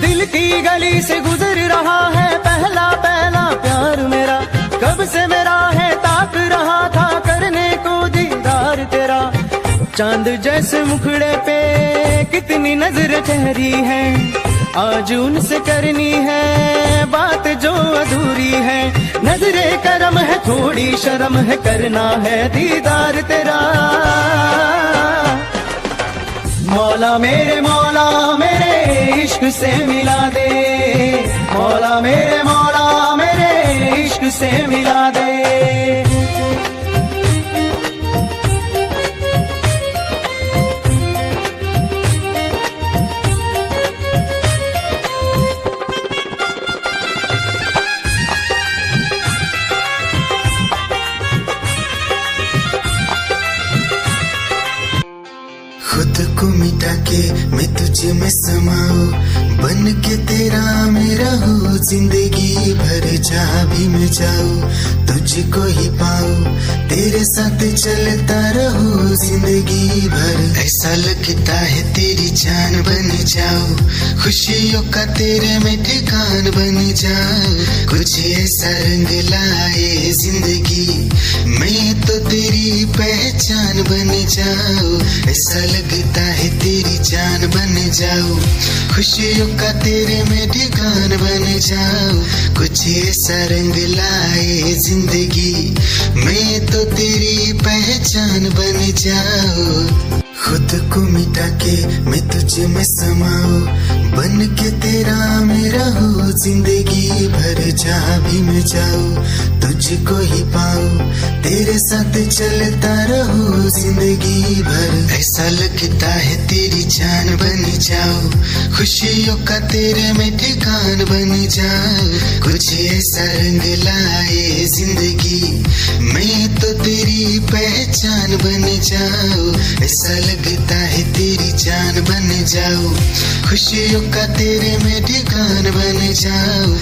दिल की गली से गुजर रहा है पहला पहला प्यार मेरा, कब से मेरा है ताक रहा था करने को दीदार तेरा। चांद जैसे मुखड़े पे कितनी नजर ठहरी है, आज उनसे करनी है बात जो अधूरी है। नजरे करम है थोड़ी शर्म है, करना है दीदार तेरा। मौला मेरे इश्क से मिला दे, मौला मेरे इश्क से मिला दे। खुद को मिटा के मैं तुझे में समाऊं, बन के तेरा मेरा हो जिंदगी भर जहाँ भी मैं जाऊं तुझको ही पाऊं, तेरे साथ चलता रहूं जिंदगी भर। ऐसा लगता है तेरी जान बन जाऊं, खुशियों का तेरे में ठिकान बन जाऊं। कुछ ऐसा रंग लाए जिंदगी, मैं तो तेरी पहचान बन जाऊं। ऐसा लगता है तेरी जान बन जाऊं, खुशियों का तेरे में ठिकान बन जाऊं। कुछ ऐसा रंग लाए जिंदगी, मैं तो तेरी पहचान बन जाऊं। खुद को मिटा के मैं तुझे में समाऊं, बन के तेरा मेरा हो जिंदगी भर जहाँ भी मैं जाऊं तुझको ही पाऊं, तेरे साथ चलता रहूं जिंदगी भर। ऐसा लगता है तेरी जान बन जाऊं, खुशियों का तेरे में ठिकान बन जाऊं। कुछ ऐसा रंग लाए जिंदगी, मैं तो तेरी पहचान बन जाऊं। ऐसा लगता है तेरी जान बन जाऊं, खुशियों का तेरे में ठिकान बन जाऊं।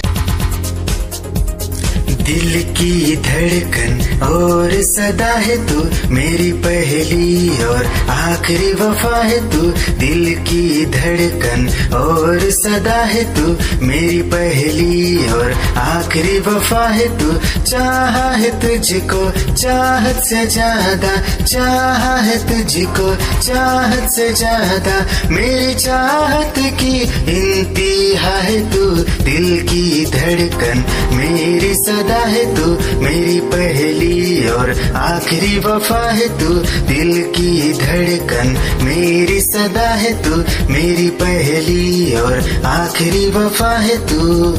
दिल की धड़कन और सदा है तू, मेरी पहली और आखिरी वफा है तू। दिल की धड़कन और सदा है तू, मेरी पहली और आखिरी वफा है तू। चाहा है तुझको चाहत से ज्यादा, चाहा है तुझको चाहत से ज्यादा। मेरी चाहत की इंतहा है तू, दिल की धड़कन मेरी सदा है तू। मेरी पहली और आखिरी वफा है तू, दिल की धड़कन मेरी सदा है तू। मेरी पहली और आखिरी वफा है तू।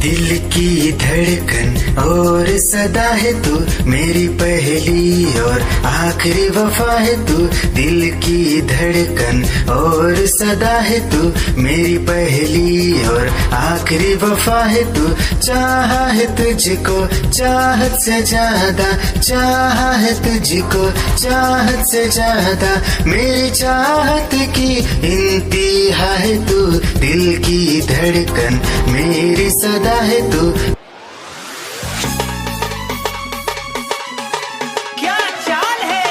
दिल की धड़कन और सदा है तू, मेरी पहली और आखिरी वफा है तू। दिल की धड़कन और सदा है तू, मेरी पहली और आखिरी वफा है तू। चाहा है तुझको चाहत से ज्यादा, चाहा है तुझको चाहत से ज्यादा। मेरी चाहत की इंतहा है तू, दिल की धड़कन मेरी सदा है तू। क्या चाल है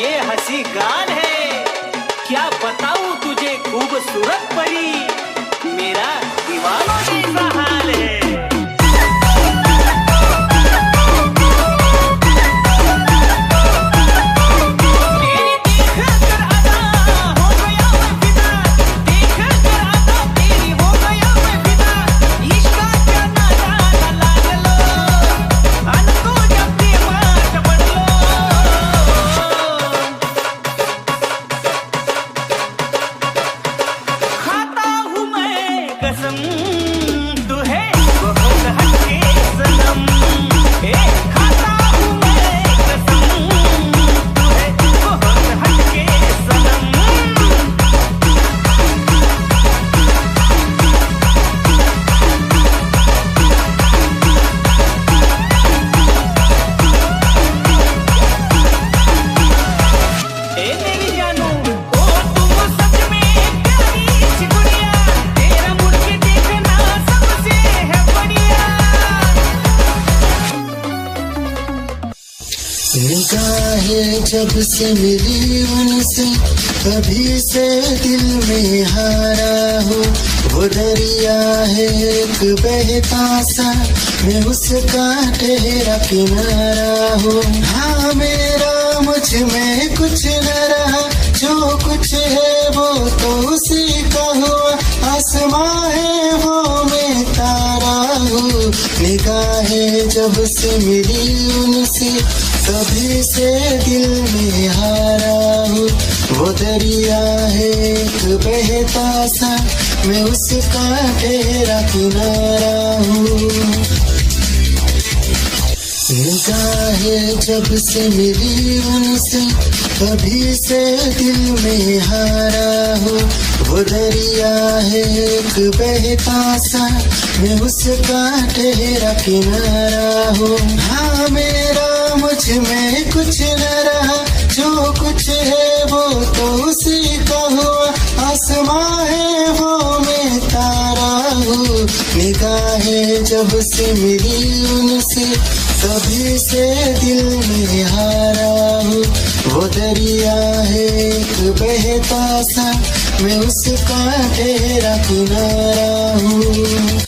ये हंसी गाल है, क्या बताऊं तुझे खूबसूरत परी, मेरा दीवानों जैसा हाल है। इश्क का क्या नाता निगाहें जब से मिली उनसे तभी से दिल में हारा हूँ। वो दरिया है एक बहता सा, मैं उसका ठहरा किनारा हूँ। हाँ मेरा मुझ में कुछ न रहा, जो कुछ है वो तो उसी का हुआ। आसमां है वो मैं तारा हूँ। निगाहें जब से मिली उनसे तभी से दिल में हारा हूँ। वो दरिया है एक बहता सा, मैं उसका ठहरा किनारा हूँ। निगाहें जब से मिली उनसे तभी से दिल में हारा हूँ। वो दरिया है एक बहता सा, मैं उसका ठहरा किनारा हूँ। हाँ मेरा मुझ में कुछ न रहा, जो कुछ है वो तो उसी का हुआ। आसमां है वो मैं तारा हूँ। निगाहें जब से मिली उनसे तभी से दिल में हारा हूँ। वो दरिया है एक बहता सा, मैं उसका ठहरा किनारा हूँ।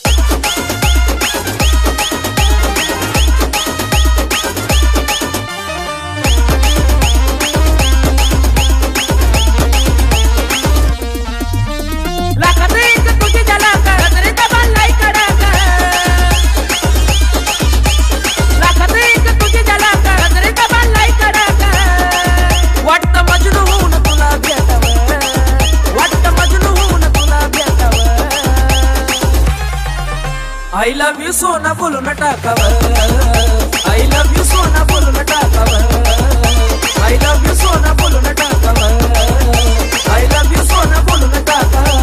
I love you सोना बोलो न टाकावर, I love you सोना बोलो न टाकावर, I love you सोना बोलो न टाकावर, I love you सोना बोलो न टाकावर।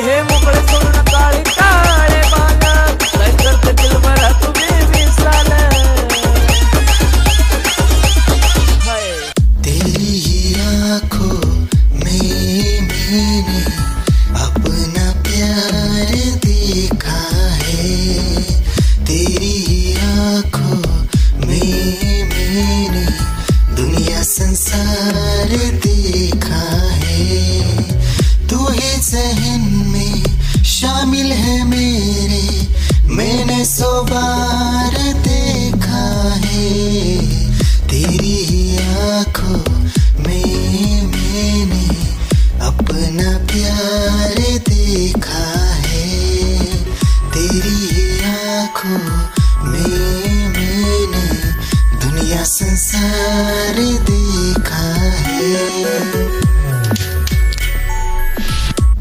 हे मोकळे सोना काळे काळे बाला, काय करते दिल भरा तुम्ही तेरी ही आँखों में मैंने अपना प्यार देखा है। तेरी ही आँखों में मैंने दुनिया संसार देखा है। तू ही ज़हन में शामिल है मेरे, मैंने 100 बार देखा है। तेरी ही आँखों में मैंने अपना प्यार देखा है। तेरी ही आँखों में मैंने दुनिया संसार देखा है।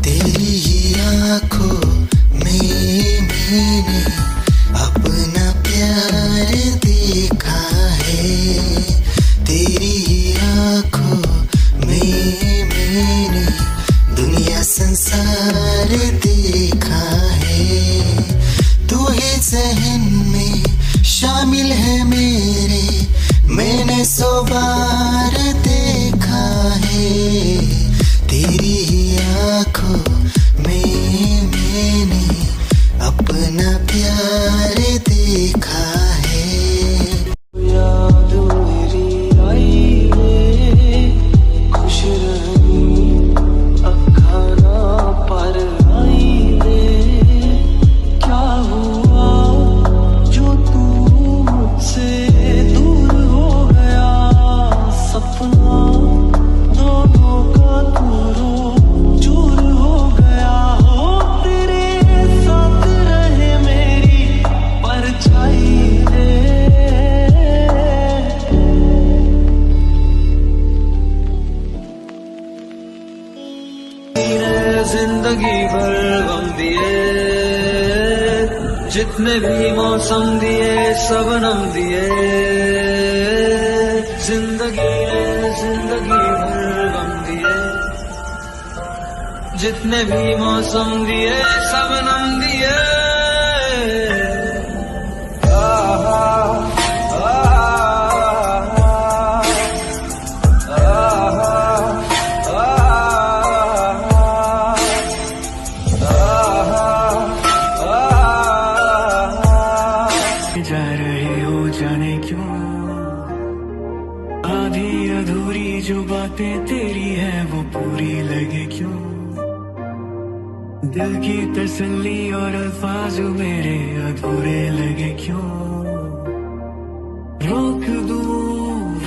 तेरी ही आँखों में मैंने अपना प्यार देखा है। तेरी ही आँखों में मैंने दुनिया संसार देखा है। तू ही ज़हन में शामिल है मेरे, मैंने 100 बार देखा है। तेरी ही आँखों में मैंने अपना प्यार देखा है। याद मेरी आई वे खुश रही अखाना पर आई वे। क्या हुआ जो तू मुझसे दूर हो गया, सपना दोनों का दूरों चूर हो गया। हो तेरे साथ रहे मेरी परछाई जिंदगी भर गम दिए, जितने भी मौसम दिए सबनम दिए। जिंदगी भर गम दिए, जितने भी मौसम दिए सबनम दिए। आहा, आहा, आहा, जो बातें तेरी है वो पूरी लगे क्यों, दिल की तसल्ली और अल्फाज मेरे अधूरे लगे क्यों, रोक दूं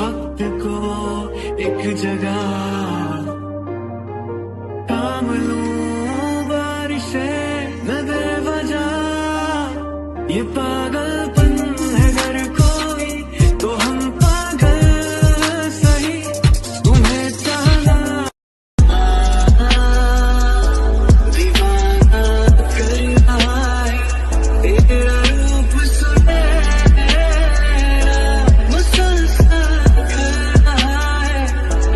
वक्त को एक जगह, थाम लूं बारिशें न बेवजह, ये पागलपन है अगर कोई तो हम पागल सही, तुम्हें चाहना दीवाना करना है, तेरा रूप सुनहरा मुसलसल करना है,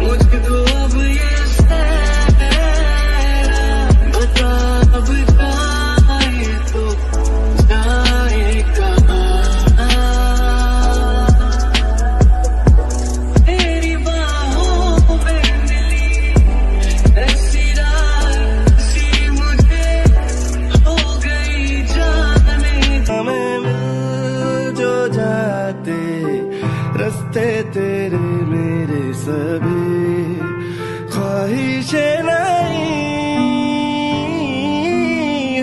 मुझको अब ये सहरा बता, अब जाए तो जाए कहाँ, तेरी बाहों में मिली ऐसी रात सी मुझे हो गई जाने, हमें मिल जो जाते रास्ते तेरे मेरे सभी, ख्वाहिशें नहीं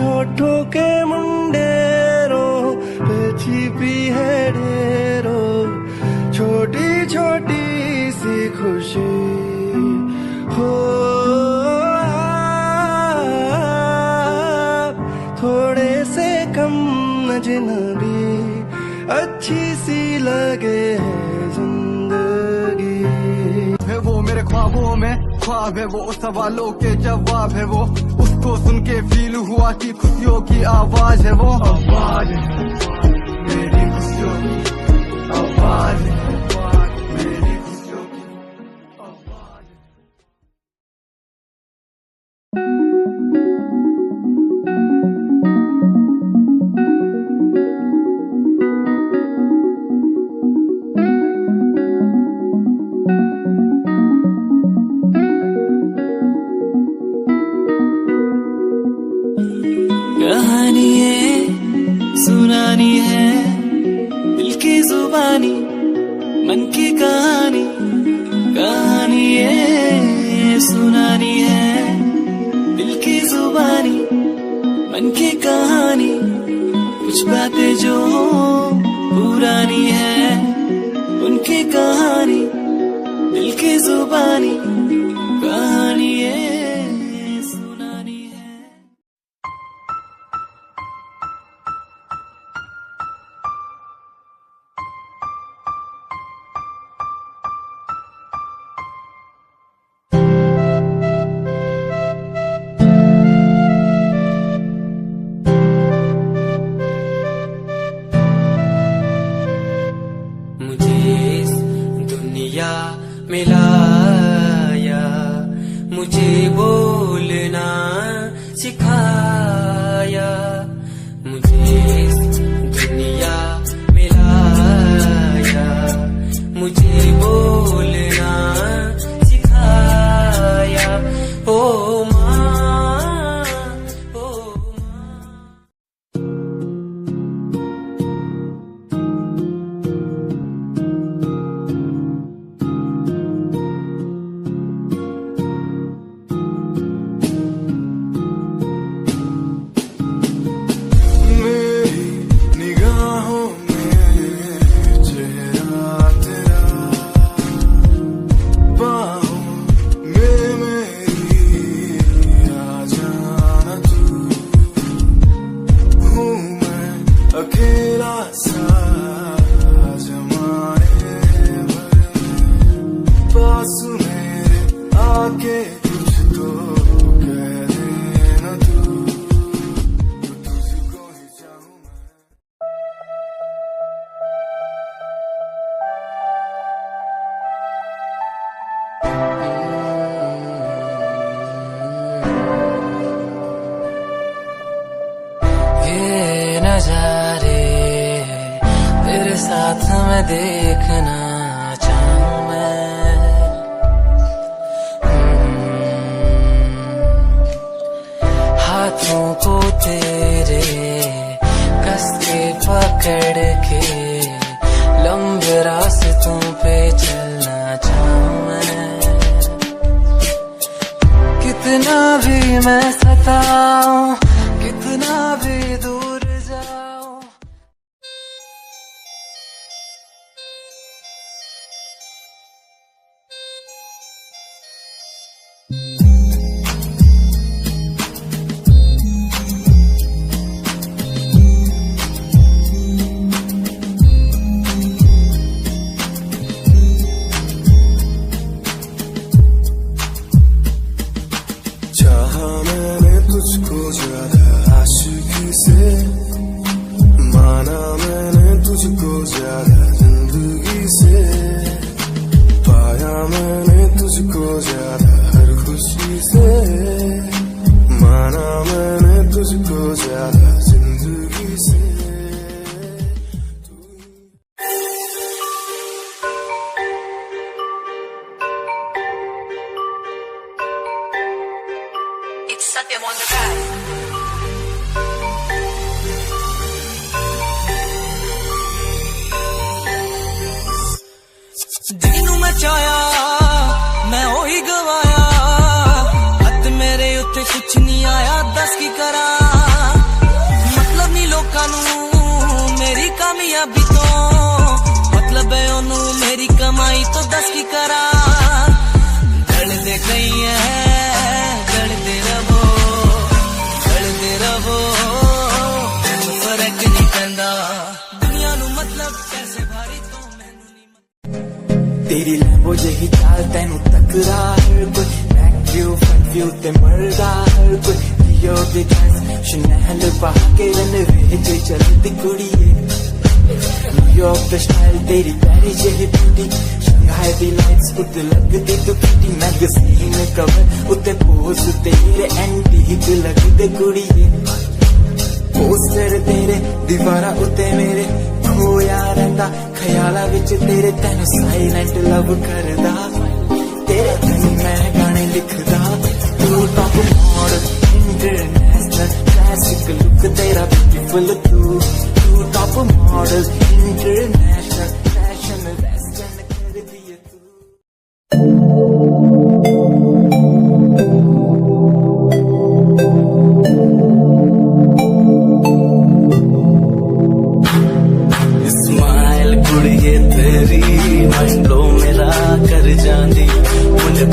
होठों के मुंडेरों पे छिपी है ढेरों, छोटी छोटी सी खुशी हो, थोड़े से कम अजनबी अच्छी सी लगे है जिंदगी, है वो मेरे ख्वाबों में ख्वाब है, वो सवालों के जवाब है, वो उसको सुन के फील हुआ कि खुशियों की आवाज है, वो आवाज है मेरी खुशियों की आवाज है, मेरी खुशियों की आवाज है। कहानी है सुनानी है दिल की जुबानी, मन की कहानी, कहानी है सुनानी है दिल की जुबानी, मन की कहानी, कुछ बातें जो पुरानी है उनकी कहानी, दिल की जुबानी, कहानी है सुनानी है। मिलाया, मुझे बोलना सिखाया, मुझे दुनिया मिलाया, मुझे बोलना सिखाया, ओ माँ, ओ अकेला सा जमाने भर पास मेरे आके कुछ तो कह देना तू, तुझको ही चाहूं मैं। ये नजारे तेरे साथ में देखना चाहूं मैं, हाथों को तेरे कस के पकड़ के लंबे रास्तों पे चलना चाहूं मैं, कितना भी मैं सताऊं, कितना भी दूर जाऊं। चाहा मैंने तुझको ज्यादा आशिकी से, माना मैंने तुझको ज्यादा जिंदगी से, पाया मैंने तुझको ज्यादा हर खुशी से, माना मैंने तुझको ज्यादा जिंदगी से। It's Satyam on the track. ਜਿਹਨੂੰ ਮੈਂ ਚਾਹਿਆ ਮੈਂ ਉਹੀ ਗਵਾਇਆ, ਹੱਥ ਮੇਰੇ ਉੱਤੇ ਕੁਛ ਨਹੀਂ ਆਇਆ, ਦੱਸ ਕੀ ਕਰਾਂ। ਮਤਲਬ ਨਹੀਂ ਲੋਕਾਂ ਨੂੰ ਮੇਰੀ ਕਾਮਯਾਬੀ ਤੋਂ, ਮਤਲਬ ਹੈ ਉਹਨੂੰ ਮੇਰੀ ਕਮਾਈ ਤੋਂ, ਦੱਸ ਕੀ ਕਰਾਂ। ਜਲਦੇ ਗਈ ਹੈ ਜਲਦੇ ਰਵੋ, ਜਲਦੇ ਰਵੋ, ਫਰਕ ਨਹੀਂ ਪੈਂਦਾ ਦੁਨੀਆ ਨੂੰ, ਮਤਲਬ ਪੈਸੇ ਭਾਰੀ ਤੋਂ तेरी लैम्बो जही चाल तेनू तकदा हर कोई, बैक व्यू फ्रंट व्यू ते मरदा हर कोई, लियो दे ड्रेस शनैल पा के रनवे ते चलदी कुड़िए, न्यूयॉर्क दा स्टाइल तेरी प्यारी जही ब्यूटी, शंघाई दी लाइट्स उत्ते लगदी तू प्रीटी, मैगज़ीन कवर उत्ते पोज तेरे एंटीक लगदे कुड़िए, पोस्टर तेरे दीवारा उत्ते मेरे खोया रहिंदा, ख्याला विच तेरे तैनू साइलेंट लव करदा, तेरे लिए मैं गाने लिखदा, तू top model international classic look तेरा ब्यूटीफुल, तू top model international fashion western कर दिए तू।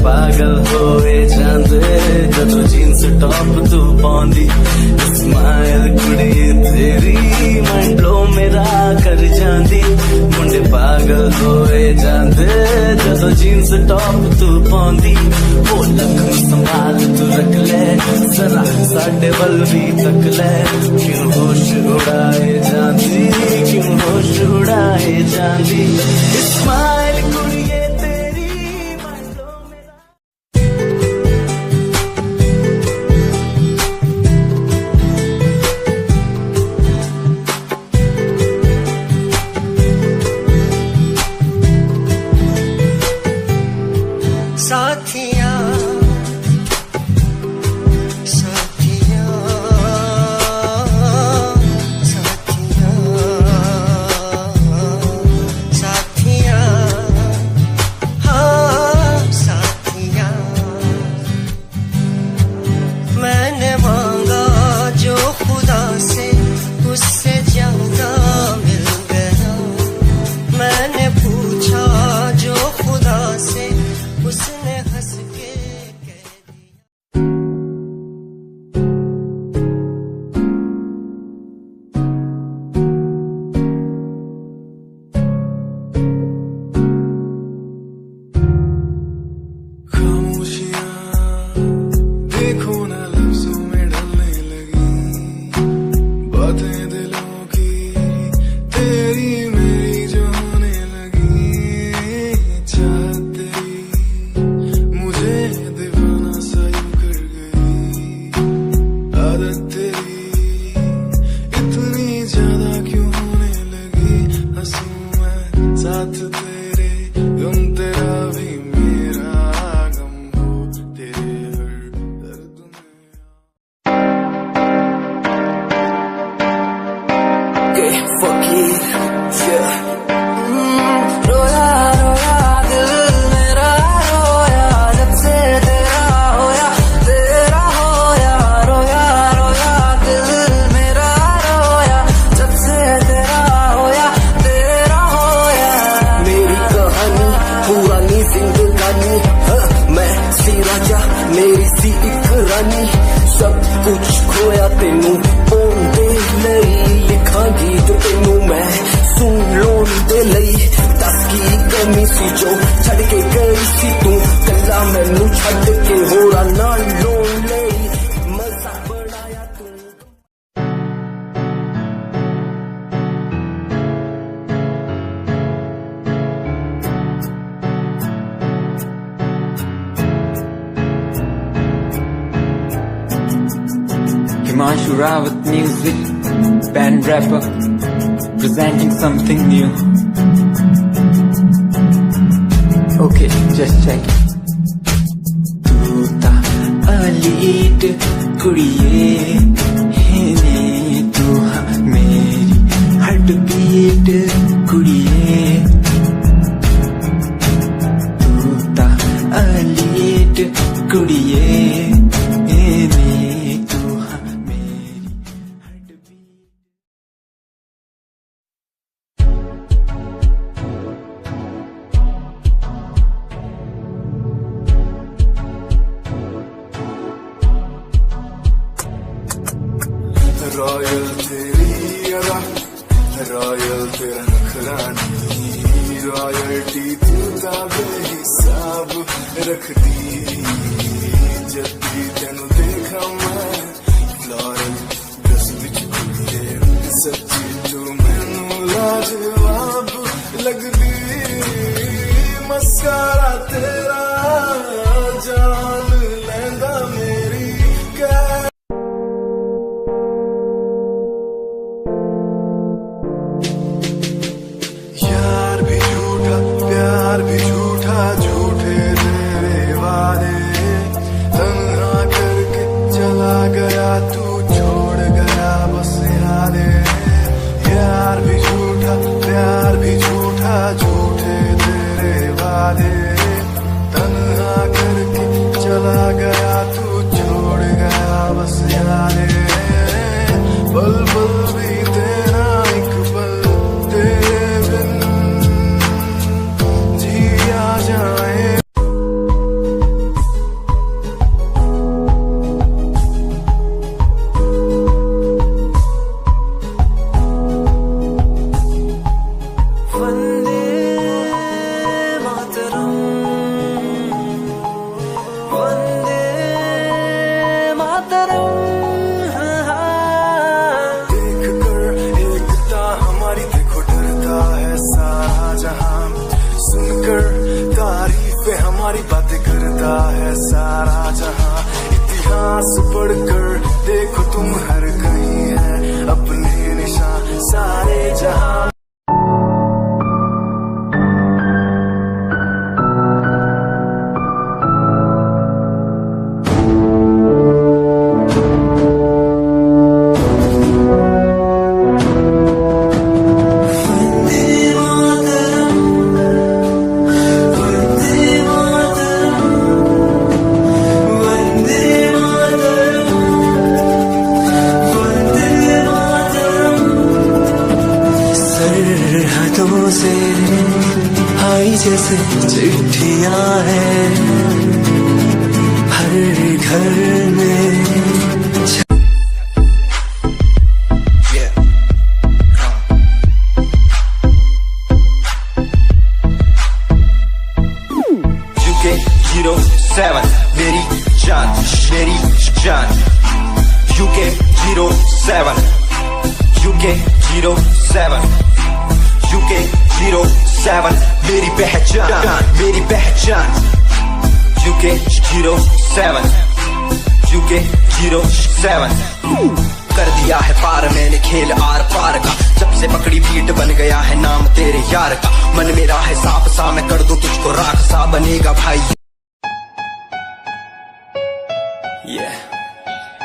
पागल होए जांदे जदों जींस टॉप तू पाउंदी, स्माइल कुड़िए तेरी मंडलो मेरा कर जांदी, मुंडे पागल होए जांदे जदों जींस टॉप तू पाउंदी। ओ लख संभाल तू रख ले जरा साडे वल भी तक ले, क्यों होश उड़ाए जांदी, क्यों होश उड़ाए जांदी, स्माइल कुड़िए साथिया साथिया साथिया साथिया हाँ साथिया, मैंने मांगा जो खुदा से उससे ज्यादा मिल गया, मैंने पूछा जो खुदा से उसने हंस के कह दिया। खामोशियां देखो ना लफ्जों में ढलने लगी, बातें दिलों की तेरी मेरी जो होने लगी, चाहत तेरी मुझे दीवाना सा यूं कर गई, आदत तेरी इतनी ज्यादा क्यों होने लगी, हंसूं मैं साथ तेरे, गम तेरा भी मेरा गम तू मैं सी राजा मेरी सी एक रानी सब कुछ खोया तेनू ओन दे लई लिखा गीत तेनू मैं सुन लोन दे लई दस की कमी सी जो छड़ के गई सी तू कला मैनू छड़ के होरा ना लोन लई मजा बनाया तू Himanshu Rawat music, band rapper, presenting something new. Okay, just check it. Tu ta alit kuriye hene tu ha meri heartbeat kuriye. Tu ta alit kuriye hene tu ha meri heartbeat. Royal तेरी अदा royal तेरा नखरानी royalty तू दा बेहिसाब रख दी जब भी तेनू देखा मैं फ्लोरल ड्रेस विच कुड़िए सच्ची तू मैनू लाजवाब लगदी मस्कारा तेरा जान लैंदा मेरी यार भी झूठा प्यार भी झूठा झूठे तेरे वादे तन्हा करके चला गया तू छोड़ गया बस यादे यार भी झूठा प्यार भी झूठा झूठे तेरे वादे तन्हा करके चला गया तू छोड़ गया बस यादे पल पल भी तेरा एक पल तेरे बिन जिया जाए वंदे मातरम वंदे मातरम देख कर एकता हमारी देखो डरता है सारा जहां सुनकर तारीफें हमारी बातें करता है सारा जहां इतिहास पढ़कर देखो तुम हर कहीं है अपने निशान सारे जहां सरहदों से आई जैसे चिट्ठियां हैं हर घर में UK 07 मेरी जान UK 07 UK 07 UK 07 मेरी पहचान UK 07 UK 07 कर दिया है पार मैंने खेल आर पार का जब से पकड़ी बीट बन गया है नाम तेरे यार का मन मेरा है साफ सा मैं कर दूं तुझको राख सा बनेगा भाई Yeah,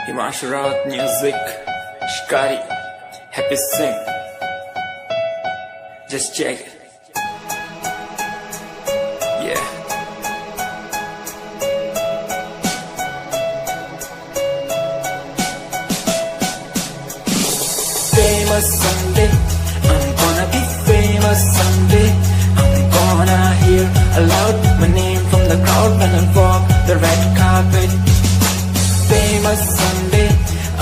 Himanshu Rawat music, Shikari, Happy Singh. Just check it. Yeah. Famous someday, I'm gonna be famous someday. I'm gonna hear aloud my name from the crowd. out and walk the red carpet. Famous Sunday,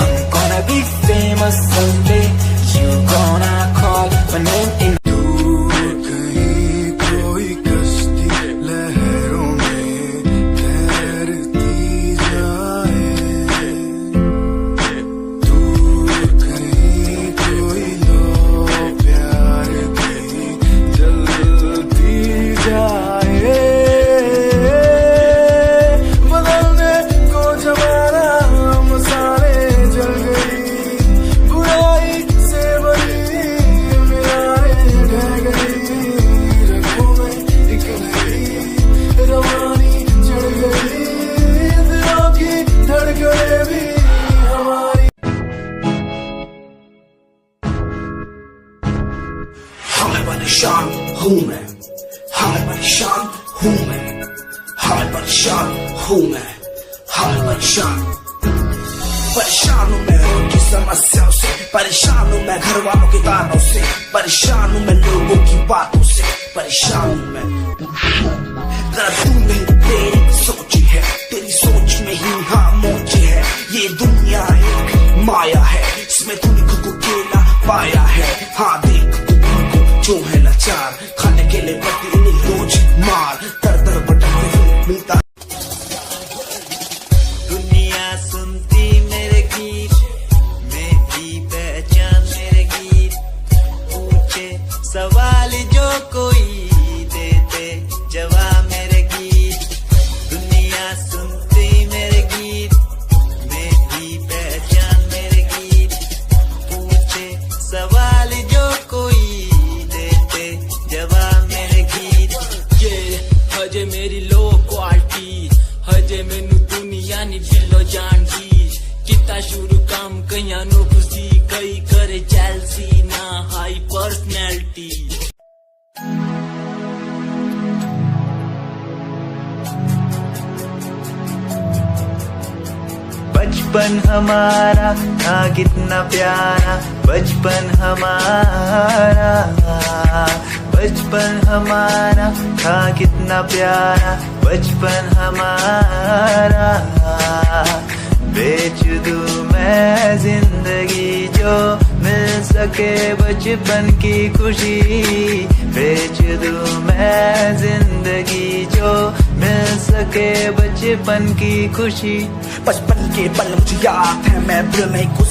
I'm gonna be famous someday. You gonna call my name in. परेशान हूँ मैं, हाँ परेशान हूँ मैं, हाँ परेशान हूँ मैं, हाँ परेशान हूँ मैं उनकी समस्याओं से, परेशान हूँ मैं घर वालों के तानों से, परेशान हूँ मैं लोगों की बातों से, परेशान हूँ मैं। जरा तू नहीं तेरी सोची है, तेरी सोच में ही हाँ मोची है। ये दुनिया एक माया है, इसमें तूने खुद को अकेला पाया है। हाँ देख जो है लाचार, खाने के लिए पड़ती उन्हें रोज मार, दर दर भटकते हुए मिलता। दुनिया सुनती मेरे गीत, मेरी पहचान मेरे गीत, पूछे सवाल जो कोई देते जवाब मेरे गीत। दुनिया सुनती मेरे गीत, मेरी पहचान मेरे गीत, पूछे सवाल जो कोई जवाब मेरे गीत। ये हजे मेरी लो क्वालिटी, हजे मैनू दुनिया नी दिलो जानती। किता शुरू काम कईया नो खुशी, कई करे जेलसी ना हाई पर्सनैलिटी। बचपन हमारा था कितना प्यारा, बचपन हमारा, बचपन हमारा था कितना प्यारा, बचपन हमारा। बेच दूं मैं जिंदगी जो मिल सके बचपन की खुशी, बेच दूं मैं जिंदगी जो मिल सके बचपन की खुशी। बचपन के पल मुझे याद है, मैं भूल नहीं कुछ